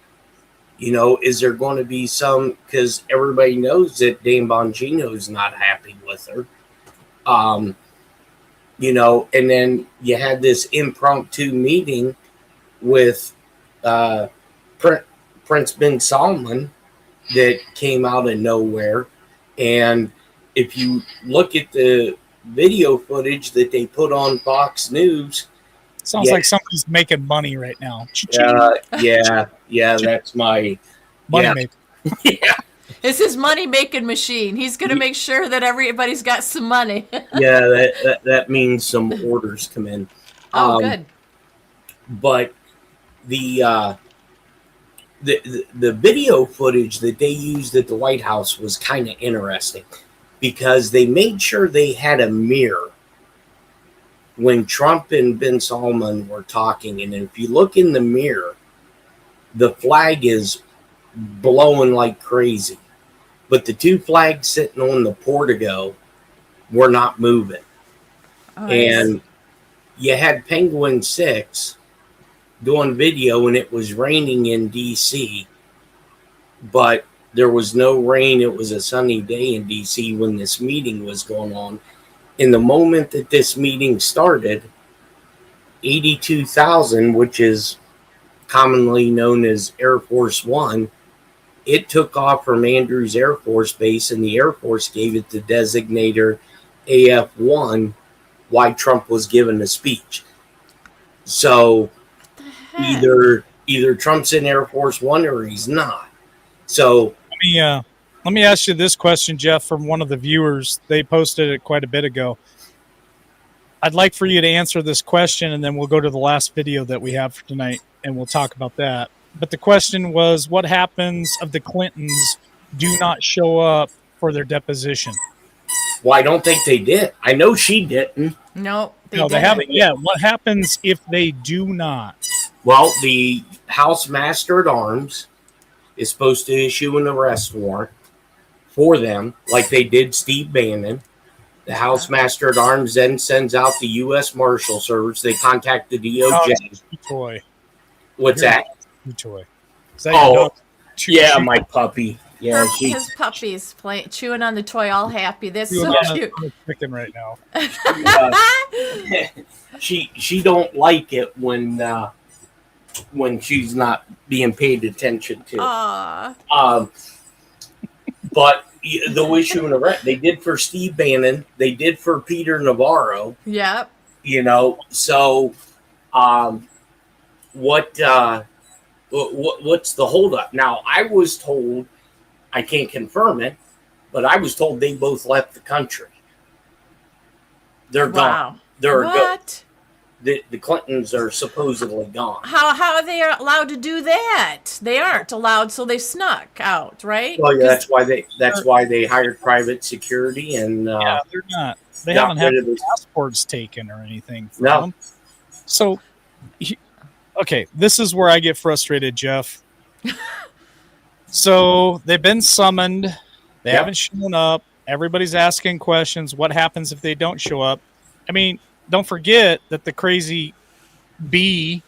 Is there going to be some, because everybody knows that Dane Bongino is not happy with her. And then you had this impromptu meeting with Prince bin Salman that came out of nowhere. And if you look at the video footage that they put on Fox News, sounds like somebody's making money right now. Yeah, that's my money maker. Yeah. It's his money-making machine. He's going to make sure that everybody's got some money. Yeah, that means some orders come in. Oh, good. But the video footage that they used at the White House was kind of interesting because they made sure they had a mirror when Trump and bin Salman were talking. And if you look in the mirror, the flag is blowing like crazy. But the two flags sitting on the portico were not moving. Oh, and you had Penguin 6 doing video, and it was raining in D.C., but there was no rain. It was a sunny day in D.C. when this meeting was going on. In the moment that this meeting started, 82,000, which is commonly known as Air Force One, it took off from Andrews Air Force Base, and the Air Force gave it the designator AF-1 while Trump was giving a speech. So either Trump's in Air Force One or he's not. So let me ask you this question, Jeff, from one of the viewers. They posted it quite a bit ago. I'd like for you to answer this question, and then we'll go to the last video that we have for tonight, and we'll talk about that. But the question was, what happens if the Clintons do not show up for their deposition? Well, I don't think they did. I know she didn't. No, they haven't yet. What happens if they do not? Well, the House Master at Arms is supposed to issue an arrest warrant for them, like they did Steve Bannon. The House Master at Arms then sends out the U.S. Marshal Service. They contact the DOJ. Toy. What's that? Toy. Yeah, my puppy. Yeah, his puppy's chewing on the toy, all happy. That's so cute. I'm picking right now. She don't like it when she's not being paid attention to. But the issue and arrest they did for Steve Bannon, they did for Peter Navarro. Yep. So what's the holdup? Now, I was told, I can't confirm it, but I was told they both left the country. They're gone. They're what? the Clintons are supposedly gone. How are they allowed to do that? They aren't allowed, so they snuck out, right? Well, yeah, 'Cause- that's why they hired private security and Yeah, they're not. They got haven't had rid of their this. passports taken or anything from No. them. So, okay, this is where I get frustrated, Jeff. So they've been summoned. They Yep. haven't shown up. Everybody's asking questions. What happens if they don't show up? I mean, don't forget that the crazy bee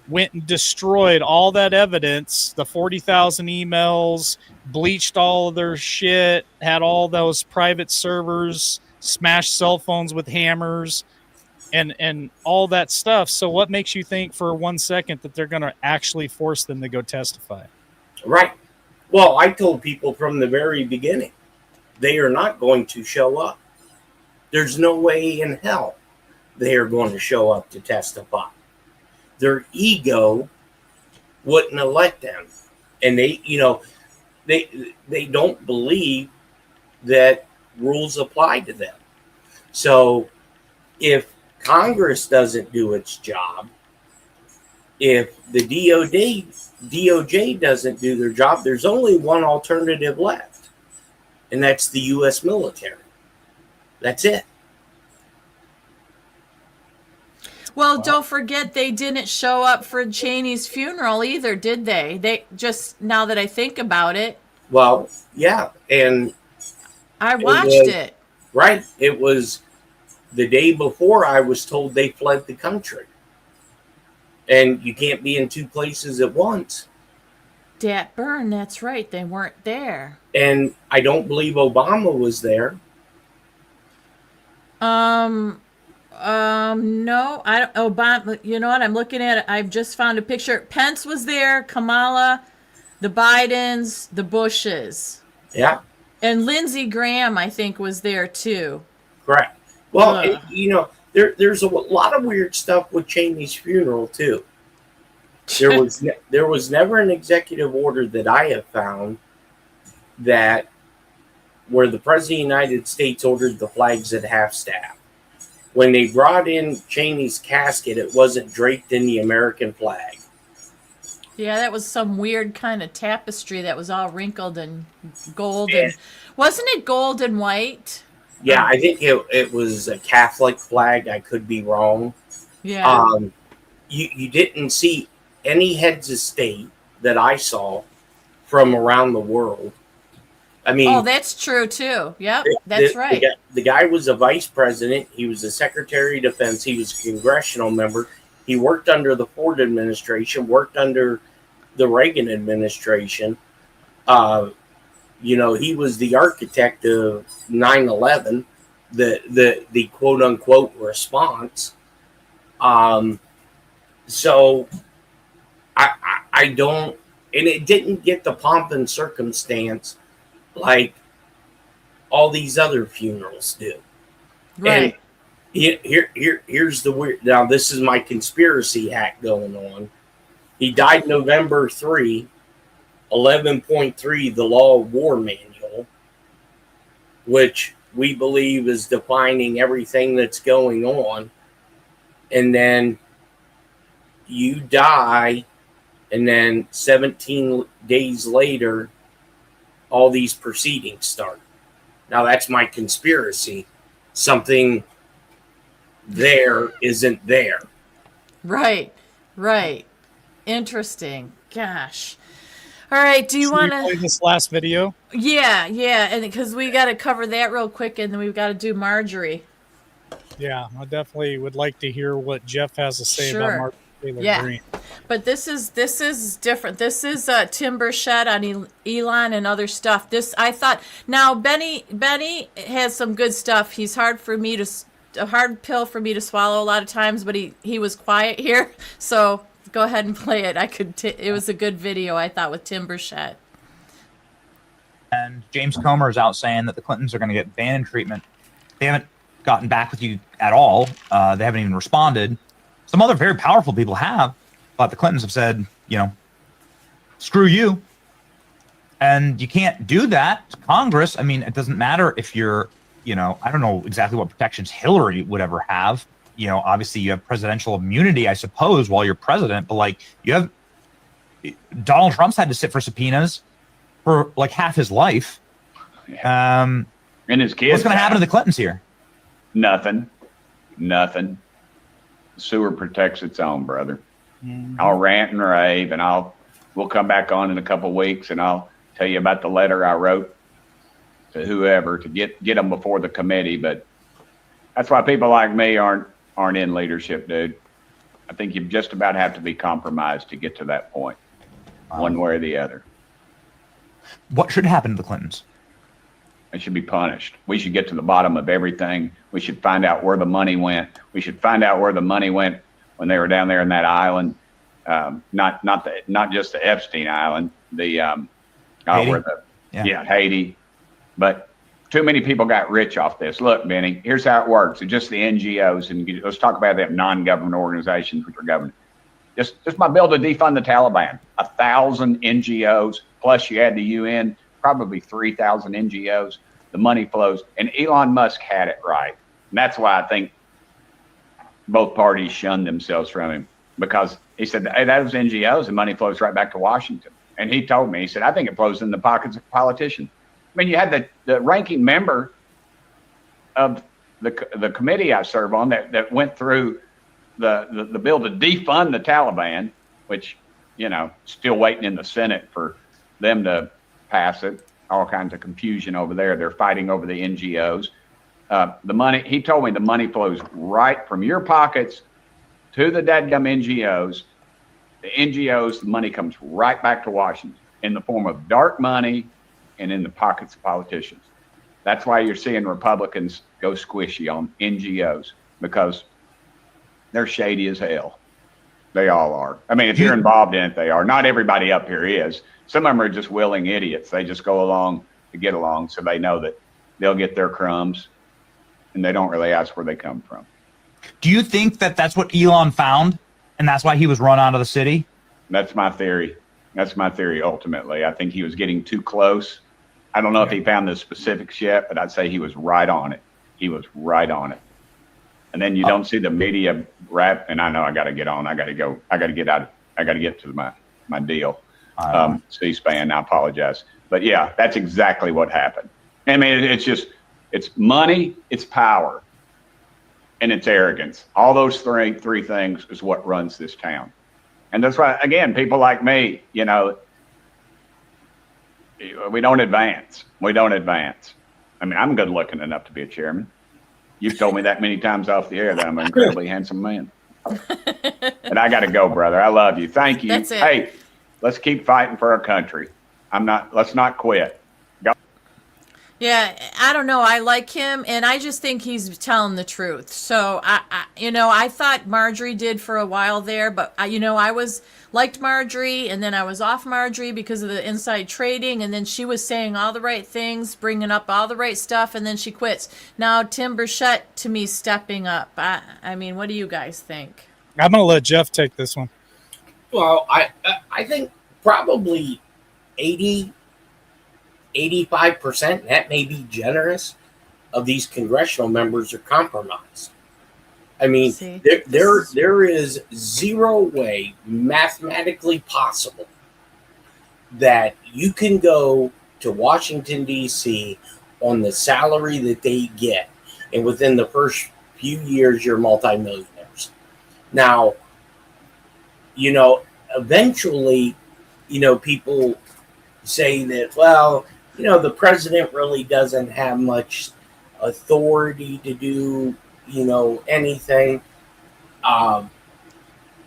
went and destroyed all that evidence, the 40,000 emails, bleached all of their shit, had all those private servers, smashed cell phones with hammers, and all that stuff. So what makes you think for 1 second that they're going to actually force them to go testify? Right. Well, I told people from the very beginning, they are not going to show up. There's no way in hell they are going to show up to testify. Their ego wouldn't have let them. And they don't believe that rules apply to them. So if Congress doesn't do its job, if the DOJ doesn't do their job, there's only one alternative left, and that's the U.S. military. That's it. Well, don't forget they didn't show up for Cheney's funeral either, did they? They just, now that I think about it, Well, yeah, and I watched was- it. right, it was the day before I was told they fled the country. And you can't be in two places at once. Dat burn, that's right. They weren't there. And I don't believe Obama was there. No, I don't. Obama. You know what? I'm looking at it. I've just found a picture. Pence was there. Kamala, the Bidens, the Bushes, Yeah, and Lindsey Graham. I think was there too. correct. Well, Ugh. there's a lot of weird stuff with Cheney's funeral too. There was never an executive order that I have found that where the President of the United States ordered the flags at half staff. When they brought in Cheney's casket, it wasn't draped in the American flag. Yeah, that was some weird kind of tapestry that was all wrinkled and gold, and wasn't it gold and white? Yeah, I think it was a Catholic flag. I could be wrong. Yeah. You didn't see any heads of state that I saw from around the world. I mean, Oh, that's true too. Yep, that's right. The guy was a vice president. He was a secretary of defense. He was a congressional member. He worked under the Ford administration, worked under the Reagan administration. He was the architect of 9/11, the quote unquote response. So I don't, and it didn't get the pomp and circumstance like all these other funerals do. Right. And here's the weird. Now this is my conspiracy hack going on. He died November 3, 11.3, the Law of War Manual, which we believe is defining everything that's going on. And then you die, and then 17 days later, all these proceedings start. Now that's my conspiracy. Something there isn't there. Right. Interesting. Gosh. All right. Do you Should want we play to? this last video? Yeah, and because we got to cover that real quick, and then we've got to do Marjorie. Yeah, I definitely would like to hear what Jeff has to say about Sure. Mark Taylor Yeah. Greene. But this is different. This is Timber Shed on Elon and other stuff. This I thought. Now Benny has some good stuff. He's a hard pill for me to swallow a lot of times, but he was quiet here. So go ahead and play it. It was a good video, I thought, with Timber Shed. And James Comer is out saying that the Clintons are going to get Bannon treatment. They haven't gotten back with you at all. They haven't even responded. Some other very powerful people have, but the Clintons have said, screw you. And you can't do that to Congress. I mean, it doesn't matter if you're, I don't know exactly what protections Hillary would ever have, obviously you have presidential immunity, I suppose, while you're president, but like you have Donald Trump's had to sit for subpoenas for like half his life. And his kids. What's going to happen to the Clintons here? Nothing. The sewer protects its own, brother. I'll rant and rave, and we'll come back on in a couple of weeks, and I'll tell you about the letter I wrote to whoever to get them before the committee. But that's why people like me aren't in leadership, dude. I think you just about have to be compromised to get to that point, one way or the other. What should happen to the Clintons? They should be punished. We should get to the bottom of everything. We should find out where the money went. We should find out where the money went when they were down there in that island. Not just the Epstein Island, Haiti? Haiti. But too many people got rich off this. Look, Benny, here's how it works. It's just the NGOs, and let's talk about that non-government organizations which are government. Just my bill to defund the Taliban. 1,000 NGOs plus you add the UN. Probably 3,000 NGOs, the money flows, and Elon Musk had it right. And that's why I think both parties shunned themselves from him, because he said, hey, those NGOs, the money flows right back to Washington. And he told me, he said, I think it flows in the pockets of politicians. I mean, you had the ranking member of the committee I serve on that went through the bill to defund the Taliban, which, still waiting in the Senate for them to pass it. All kinds of confusion over there. They're fighting over the NGOs. The money, he told me the money flows right from your pockets to the dadgum NGOs. The NGOs, the money comes right back to Washington in the form of dark money and in the pockets of politicians. That's why you're seeing Republicans go squishy on NGOs, because they're shady as hell. They all are. I mean, if you're involved in it, they are. Not everybody up here is. Some of them are just willing idiots. They just go along to get along, so they know that they'll get their crumbs, and they don't really ask where they come from. Do you think that that's what Elon found, and that's why he was run out of the city? That's my theory. Ultimately. I think he was getting too close. I don't know if he found the specifics yet, but I'd say he was right on it. And then you don't see the media rap, and I know I got to get on. I got to go. I got to get out. I got to get to my deal. C-SPAN, I apologize. But yeah, that's exactly what happened. I mean, it's money, it's power, and it's arrogance. All those three things is what runs this town. And that's why, again, people like me, we don't advance. I mean, I'm good looking enough to be a chairman. You've told me that many times off the air that I'm an incredibly handsome man. And I got to go, brother. I love you. Thank you. That's it. Hey, let's keep fighting for our country. Let's not quit. Go. Yeah, I don't know. I like him, and I just think he's telling the truth. So I thought Marjorie did for a while there, but I liked Marjorie, and then I was off Marjorie because of the inside trading, and then she was saying all the right things, bringing up all the right stuff, and then she quits. Now Tim Burchett, to me, stepping up. I mean, what do you guys think? I'm going to let Jeff take this one. Well, I think probably 85%, that may be generous, of these congressional members are compromised. I mean, there is zero way mathematically possible that you can go to Washington, D.C. on the salary that they get, and within the first few years, you're multimillionaires. Now, eventually, people say that, well, the president really doesn't have much authority to do, anything. Not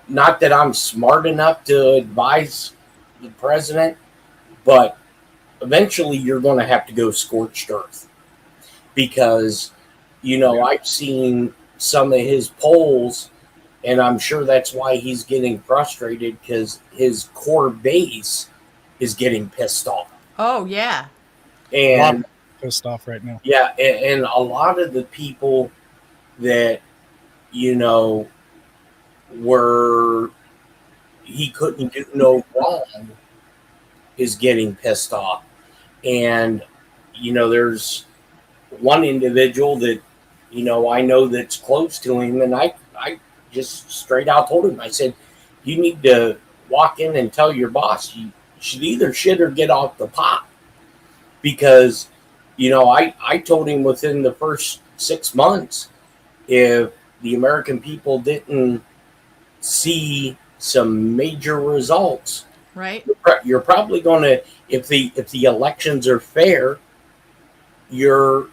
that I'm smart enough to advise the president, but eventually you're going to have to go scorched earth, because, I've seen some of his polls, and I'm sure that's why he's getting frustrated, because his core base is getting pissed off. Oh, yeah. And pissed off right now. Yeah, and a lot of the people that, were he couldn't do no wrong is getting pissed off. And, there's one individual that I know that's close to him, and I just straight out told him. I said, you need to walk in and tell your boss you should either shit or get off the pot, because I told him within the first 6 months, if the American people didn't see some major results, Right. you're probably going to, if the elections are fair, you're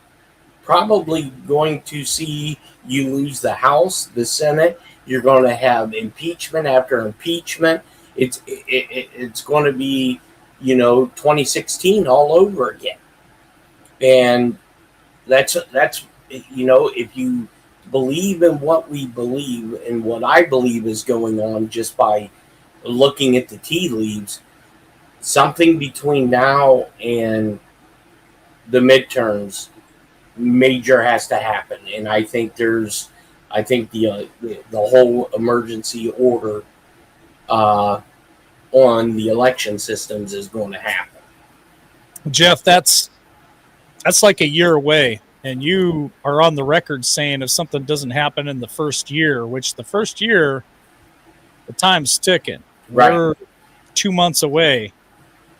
probably going to see you lose the House, the Senate. You're going to have impeachment after impeachment. It's going to be 2016 all over again. And that's if you believe in what we believe and what I believe is going on, just by looking at the tea leaves, something between now and the midterms major has to happen. And I think the whole emergency order on the election systems is going to happen. Jeff, that's like a year away, and you are on the record saying if something doesn't happen in the first year, which the first year, the time's ticking. Right. We're 2 months away.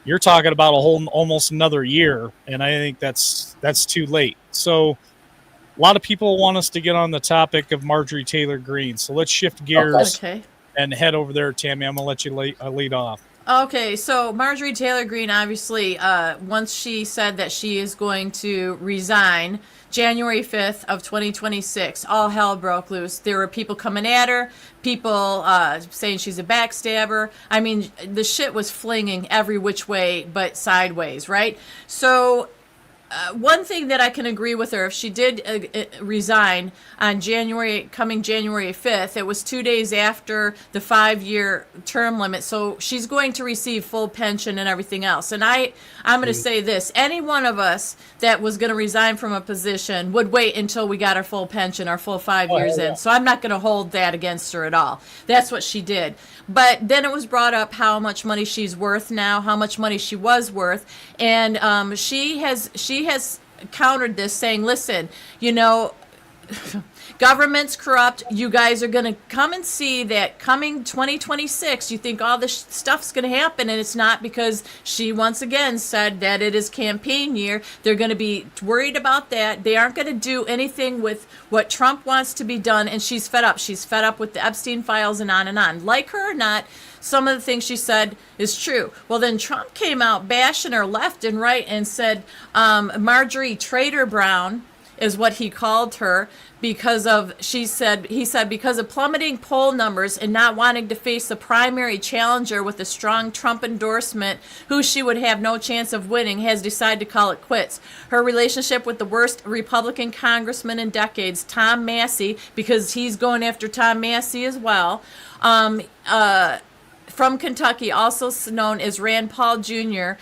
You're talking about almost another year, and I think that's too late. So a lot of people want us to get on the topic of Marjorie Taylor Greene. So let's shift gears Okay. and head over there, Tammy. I'm going to let you lead off. Okay, so Marjorie Taylor Greene, obviously, once she said that she is going to resign January 5th of 2026, all hell broke loose. There were people coming at her, people saying she's a backstabber. I mean, the shit was flinging every which way but sideways, right? So one thing that I can agree with her, if she did resign on coming January 5th, it was 2 days after the 5-year term limit. So she's going to receive full pension and everything else. And I'm going to say this, any one of us that was going to resign from a position would wait until we got our full pension, our full 5 years in. So I'm not going to hold that against her at all. That's what she did. But then it was brought up how much money she's worth now, how much money she was worth. And she has countered this, saying, listen, government's corrupt. You guys are going to come and see that coming 2026, you think all this stuff's going to happen, and it's not, because she once again said that it is campaign year. They're going to be worried about that. They aren't going to do anything with what Trump wants to be done, and she's fed up. She's fed up with the Epstein files and on and on. Like her or not, some of the things she said is true. Well, then Trump came out bashing her left and right and said Marjorie Trader Brown is what he called her, because of, he said because of plummeting poll numbers and not wanting to face the primary challenger with a strong Trump endorsement, who she would have no chance of winning, has decided to call it quits. Her relationship with the worst Republican congressman in decades, Tom Massey, because he's going after Tom Massey as well, from Kentucky, also known as Rand Paul Jr.,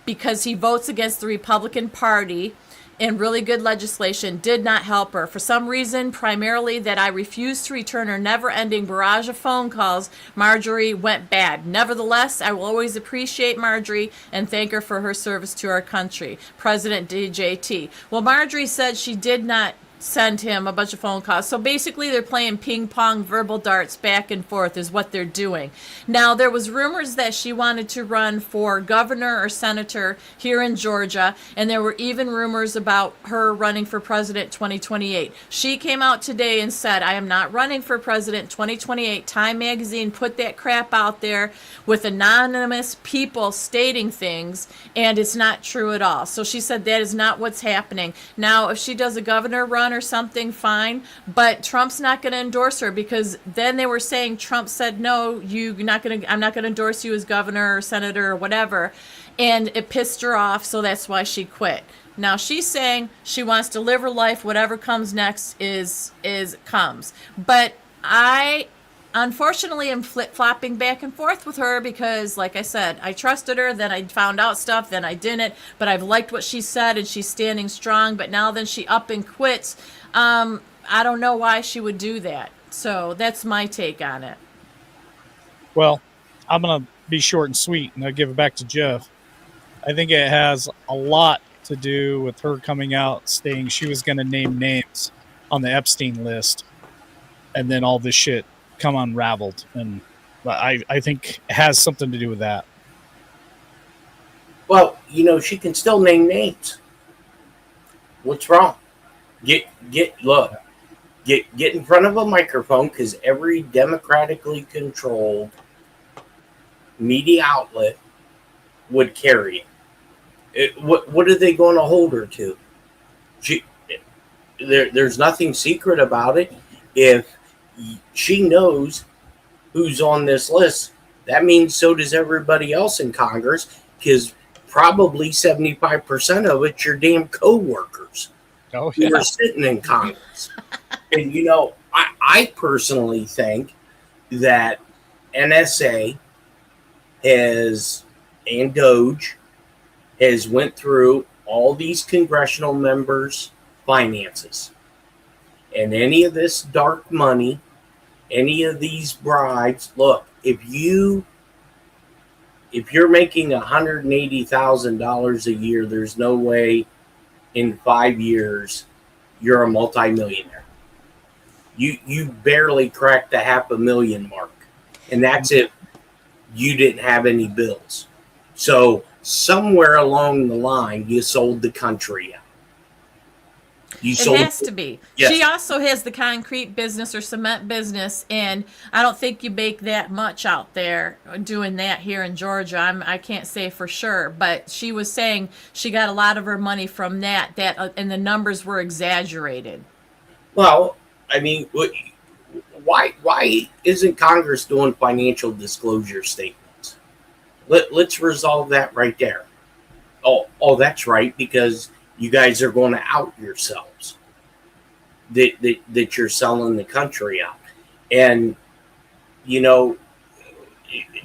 because he votes against the Republican Party and really good legislation, did not help her. For some reason, primarily that I refused to return her never-ending barrage of phone calls, Marjorie went bad. Nevertheless, I will always appreciate Marjorie and thank her for her service to our country. President DJT. Well, Marjorie said she did not send him a bunch of phone calls. So basically they're playing ping pong verbal darts back and forth is what they're doing. Now, there was rumors that she wanted to run for governor or senator here in Georgia, and there were even rumors about her running for president 2028. She came out today and said, I am not running for president 2028. Time magazine put that crap out there with anonymous people stating things, and it's not true at all. So she said that is not what's happening. Now, if she does a governor run or something, fine, but Trump's not going to endorse her, because then they were saying Trump said no, I'm not going to endorse you as governor or senator or whatever, and it pissed her off, so that's why she quit. Now she's saying she wants to live her life, whatever comes next comes. But I unfortunately am flip-flopping back and forth with her, because like I said, I trusted her, then I found out stuff, then I didn't, but I've liked what she said and she's standing strong. But now then she up and quits. I don't know why she would do that. So that's my take on it. Well, I'm going to be short and sweet, and I'll give it back to Jeff. I think it has a lot to do with her coming out saying she was going to name names. on the Epstein list, and then all this shit come unraveled. And I think it has something to do with that. Well, she can still name names. What's wrong? Get in front of a microphone, because every democratically controlled media outlet would carry it. What are they going to hold her to? There's nothing secret about it. If she knows who's on this list, that means so does everybody else in Congress, because probably 75% of it's your damn co-workers who are sitting in Congress. And, I personally think that NSA and Doge has went through all these congressional members' finances. And any of this dark money, any of these bribes, look, if you're making $180,000 a year, there's no way in 5 years you're a multimillionaire. You barely cracked the $500,000 mark, and that's if you didn't have any bills. So somewhere along the line, you sold the country out. It has to be. Yes. She also has the concrete business or cement business, and I don't think you make that much out there doing that here in Georgia. I can't say for sure, but she was saying she got a lot of her money from that, and the numbers were exaggerated. Well, I mean, why isn't Congress doing financial disclosure statements? Let's resolve that right there. Oh, that's right, because you guys are going to out yourselves that you're selling the country out. And,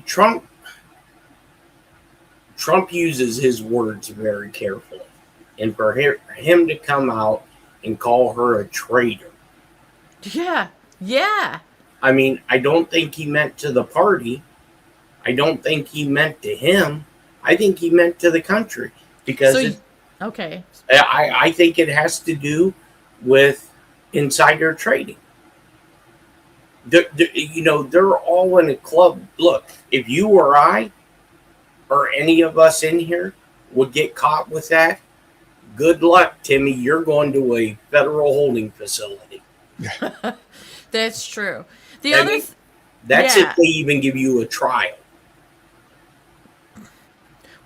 Trump uses his words very carefully. And for him to come out and call her a traitor. Yeah. I mean, I don't think he meant to the party. I don't think he meant to him. I think he meant to the country. Because okay. I think it has to do with insider trading. They're all in a club. Look, if you or I or any of us in here would get caught with that, good luck, Timmy. You're going to a federal holding facility. That's true. That's if they even give you a trial.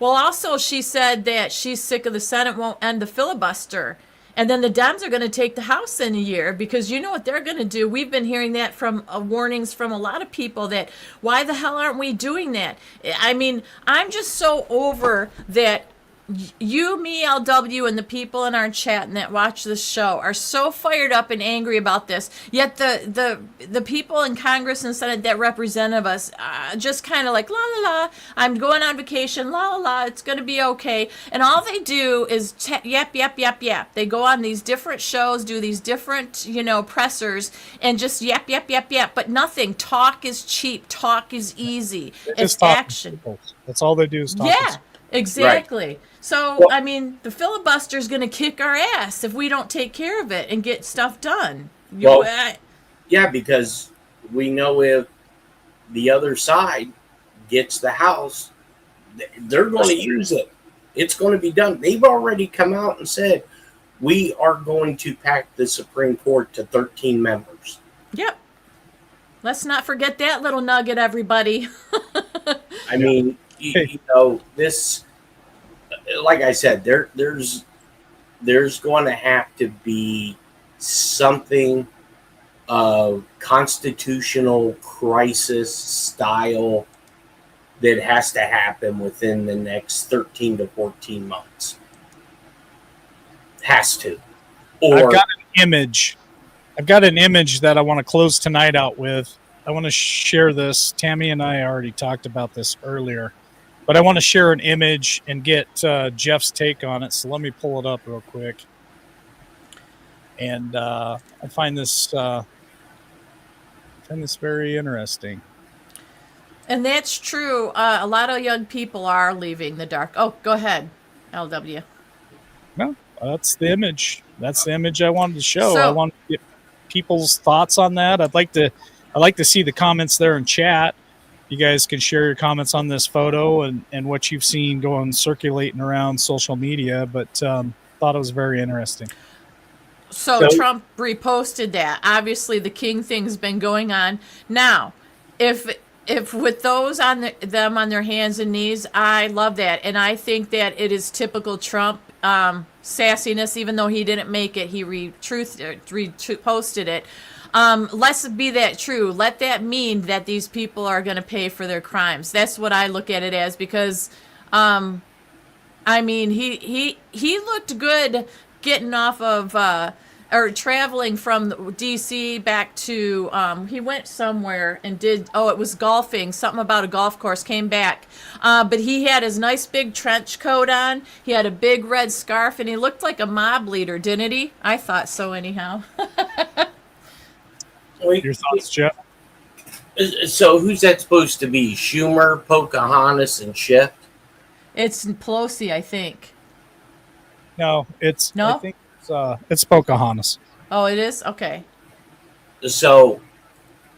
Well, also, she said that she's sick of the Senate won't end the filibuster. And then the Dems are going to take the House in a year, because you know what they're going to do. We've been hearing that from warnings from a lot of people that why the hell aren't we doing that? I mean, I'm just so over that. You, me, LW, and the people in our chat and that watch this show are so fired up and angry about this. Yet the people in Congress and Senate that represent us just kind of like, la, la, la, I'm going on vacation, la, la, la, it's going to be okay. And all they do is yap, yap, yap, yap. They go on these different shows, do these different, pressers, and just yap, yap, yap, yap. But nothing. Talk is cheap. Talk is easy. It's action. That's all they do is talk. Yeah, exactly. Right. So, I mean, the filibuster is going to kick our ass if we don't take care of it and get stuff done. Yeah, because we know if the other side gets the House, they're going to use it. It's going to be done. They've already come out and said, we are going to pack the Supreme Court to 13 members. Yep. Let's not forget that little nugget, everybody. I mean, this... Like I said, there's going to have to be something of constitutional crisis style that has to happen within the next 13 to 14 months. Has to. Or I've got an image that I want to close tonight out with. I want to share this. Tammy and I already talked about this earlier. But I want to share an image and get Jeff's take on it. So let me pull it up real quick. And I find this very interesting. And that's true. A lot of young people are leaving the dark. Oh, go ahead, LW. No, That's the image. That's the image I wanted to show. So- I want to get people's thoughts on that. I'd like to see the comments there in chat. You guys can share your comments on this photo and what you've seen going circulating around social media, but thought it was very interesting. So Trump reposted that. Obviously, the king thing's been going on. Now, if with those on them on their hands and knees, I love that, and I think that it is typical Trump sassiness. Even though he didn't make it, he reposted it. Let's be that true. Let that mean that these people are going to pay for their crimes. That's what I look at it as, because, I mean, he looked good getting off of or traveling from D.C. back to he went somewhere and did it was golfing, something about a golf course, came back, but he had his nice big trench coat on, he had a big red scarf, and he looked like a mob leader, didn't he? I thought so anyhow. Your thoughts, Jeff? So who's that supposed to be? Schumer, Pocahontas, and Schiff? It's Pelosi, I think. No, No? I think it's Pocahontas. Oh, it is? Okay. So,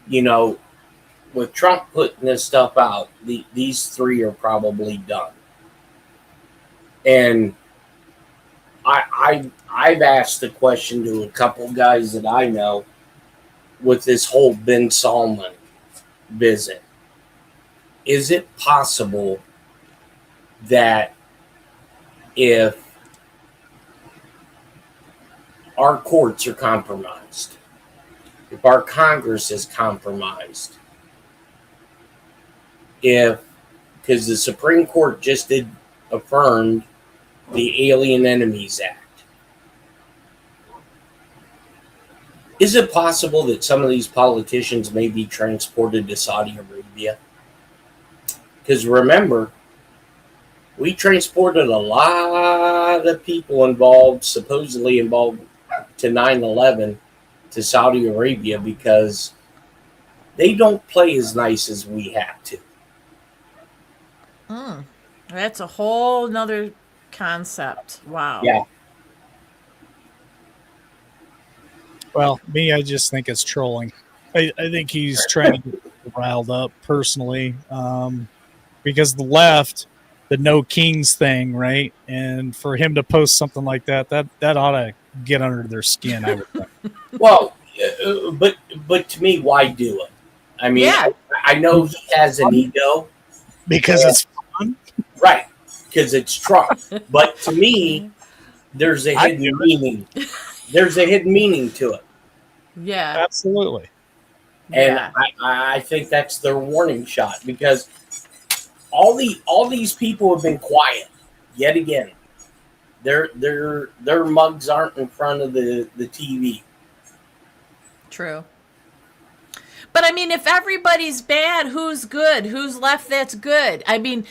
with Trump putting this stuff out, these three are probably done. And I've asked the question to a couple guys that I know with this whole Ben Salman visit. Is it possible that if our courts are compromised, if our Congress is compromised, because the Supreme Court just affirmed the Alien Enemies Act, is it possible that some of these politicians may be transported to Saudi Arabia? Because remember, we transported a lot of people supposedly involved to 9/11 to Saudi Arabia because they don't play as nice as we have to. That's a whole nother concept. Wow. Yeah. Well, I just think it's trolling. I think he's trying to get people riled up personally, because the left, the no kings thing, right? And for him to post something like that ought to get under their skin, I would think. Well, but to me, why do it? I mean, Yeah. I know he has an ego. Because it's fun. Right, because it's Trump. But to me, there's a hidden meaning. There's a hidden meaning to it. Yeah. Absolutely. And Yeah. I think that's their warning shot, because all these people have been quiet yet again. Their mugs aren't in front of the TV. True. But I mean, if everybody's bad, who's good? Who's left that's good? I mean,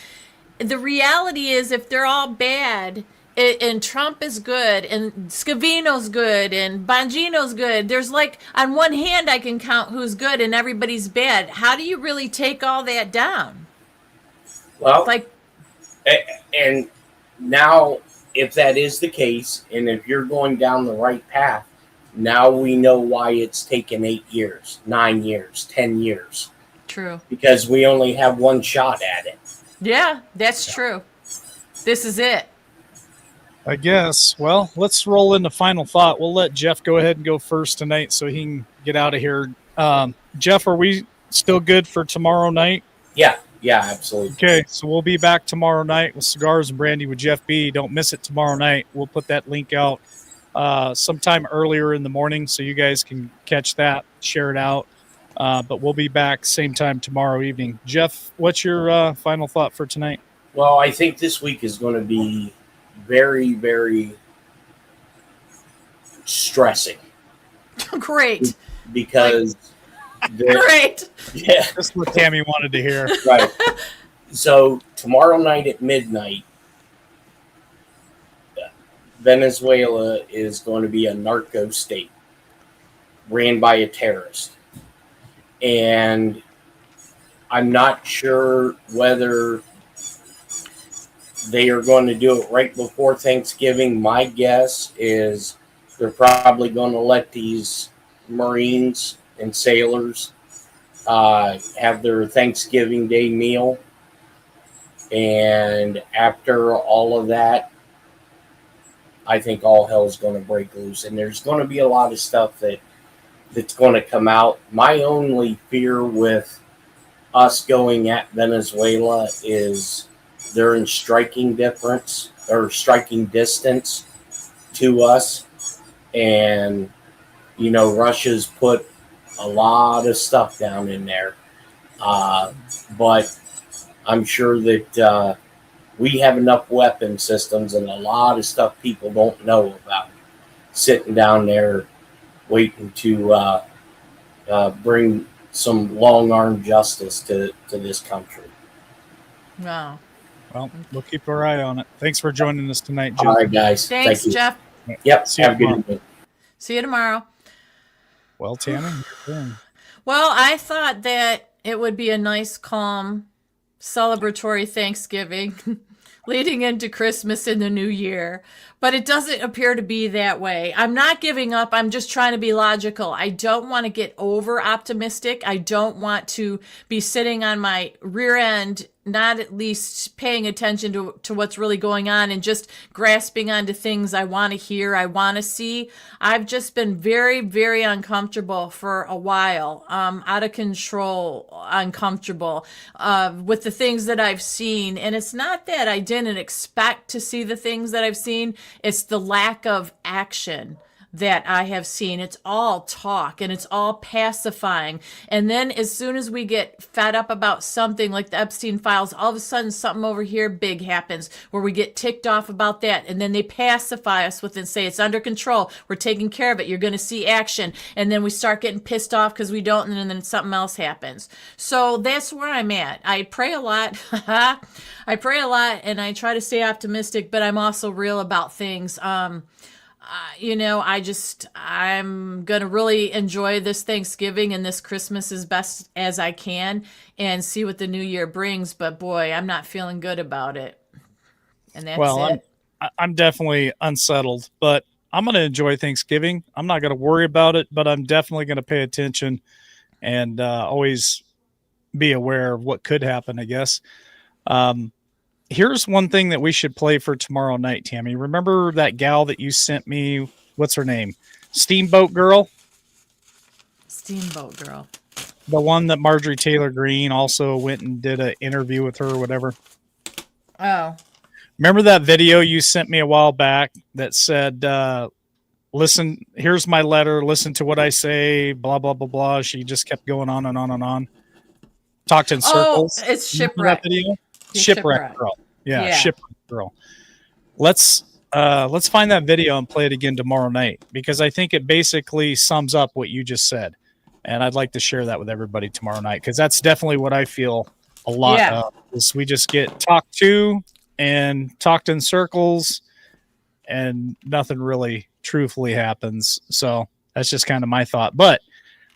the reality is, if they're all bad, and Trump is good, and Scavino's good, and Bongino's good, there's like, on one hand, I can count who's good and everybody's bad. How do you really take all that down? Well, Like, and now, if that is the case, and if you're going down the right path, now we know why it's taken 8 years, 9 years, 10 years. true. Because we only have one shot at it. Yeah, that's true. This is it. I guess. Well, let's roll into final thought. We'll let Jeff go ahead and go first tonight so he can get out of here. Jeff, are we still good for tomorrow night? Yeah, absolutely. Okay, so we'll be back tomorrow night with Cigars and Brandy with Jeff B. Don't miss it tomorrow night. We'll put that link out sometime earlier in the morning so you guys can catch that, share it out. But we'll be back same time tomorrow evening. Jeff, what's your final thought for tonight? Well, I think this week is going to be very, very stressing. Great. Because Great. Yeah. That's what Tammy wanted to hear. Right. So tomorrow night at midnight, Venezuela is going to be a narco state ran by a terrorist. And I'm not sure whether They are going to do it right before Thanksgiving. My guess is they're probably going to let these Marines and sailors have their Thanksgiving Day meal. And after all of that, I think all hell's going to break loose. And there's going to be a lot of stuff that's going to come out. My only fear with us going at Venezuela is they're in striking difference or striking distance to us. And, you know, Russia's put a lot of stuff down in there. But I'm sure that we have enough weapon systems and a lot of stuff people don't know about sitting down there waiting to bring some long-arm justice to this country. Wow. Well, we'll keep our eye on it. Thanks for joining us tonight, Jeff. All right, guys. Thanks, Thank you. Jeff. Yep. See you Have a good tomorrow. evening. See you tomorrow. Well, Tammy, your turn. Well, I thought that it would be a nice, calm, celebratory Thanksgiving leading into Christmas and the New Year, but it doesn't appear to be that way. I'm not giving up. I'm just trying to be logical. I don't want to get over optimistic. I don't want to be sitting on my rear end, not at least paying attention to what's really going on and just grasping onto things I want to hear, I want to see. I've just been very, very uncomfortable for a while, out of control, uncomfortable with the things that I've seen. And it's not that I didn't expect to see the things that I've seen. It's the lack of action that I have seen. It's all talk and it's all pacifying. And then as soon as we get fed up about something like the Epstein files, all of a sudden something over here big happens where we get ticked off about that. And then they pacify us with and say, it's under control. We're taking care of it. You're going to see action. And then we start getting pissed off because we don't. And then something else happens. So that's where I'm at. I pray a lot. I pray a lot and I try to stay optimistic, but I'm also real about things. You know, I'm going to really enjoy this Thanksgiving and this Christmas as best as I can and see what the new year brings. But boy, I'm not feeling good about it. And that's it. I'm definitely unsettled, but I'm going to enjoy Thanksgiving. I'm not going to worry about it, but I'm definitely going to pay attention and always be aware of what could happen, I guess. Here's one thing that we should play for tomorrow night, Tammy. Remember that gal that you sent me? What's her name? Steamboat Girl? Steamboat Girl. The one that Marjorie Taylor Greene also went and did an interview with her or whatever. Oh. Remember that video you sent me a while back that said, listen, here's my letter. Listen to what I say, blah, blah, blah, blah. She just kept going on and on and on. Talked in circles. Oh, it's Shipwreck. Shipwreck Girl. Yeah, Shipwreck Girl. Let's find that video and play it again tomorrow night because I think it basically sums up what you just said. And I'd like to share that with everybody tomorrow night because that's definitely what I feel a lot of. Is we just get talked to and talked in circles and nothing really truthfully happens. So that's just kind of my thought. But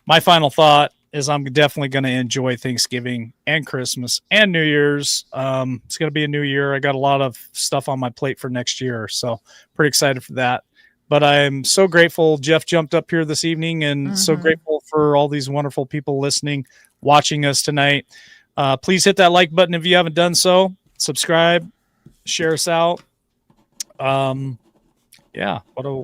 my final thought is I'm definitely going to enjoy Thanksgiving and Christmas and New Year's. It's going to be a new year. I got a lot of stuff on my plate for next year, so pretty excited for that. But I'm so grateful Jeff jumped up here this evening and so grateful for all these wonderful people listening, watching us tonight. Please hit that like button if you haven't done so. Subscribe, share us out. Yeah, what a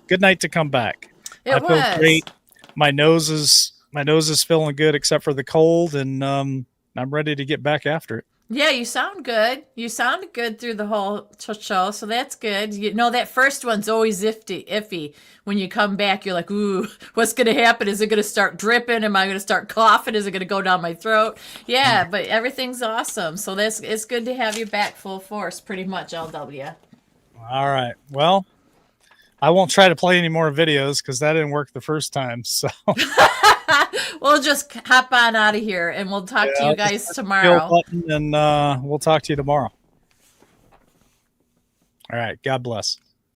good night to come back. I feel great. My nose is feeling good except for the cold, and I'm ready to get back after it. Yeah, you sound good. You sounded good through the whole show, so that's good. You know, that first one's always iffy. When you come back, you're like, ooh, what's going to happen? Is it going to start dripping? Am I going to start coughing? Is it going to go down my throat? Yeah, but everything's awesome. So it's good to have you back full force, pretty much, LW. All right. Well, I won't try to play any more videos because that didn't work the first time. So we'll just hop on out of here and we'll talk to you guys tomorrow. And we'll talk to you tomorrow. All right. God bless.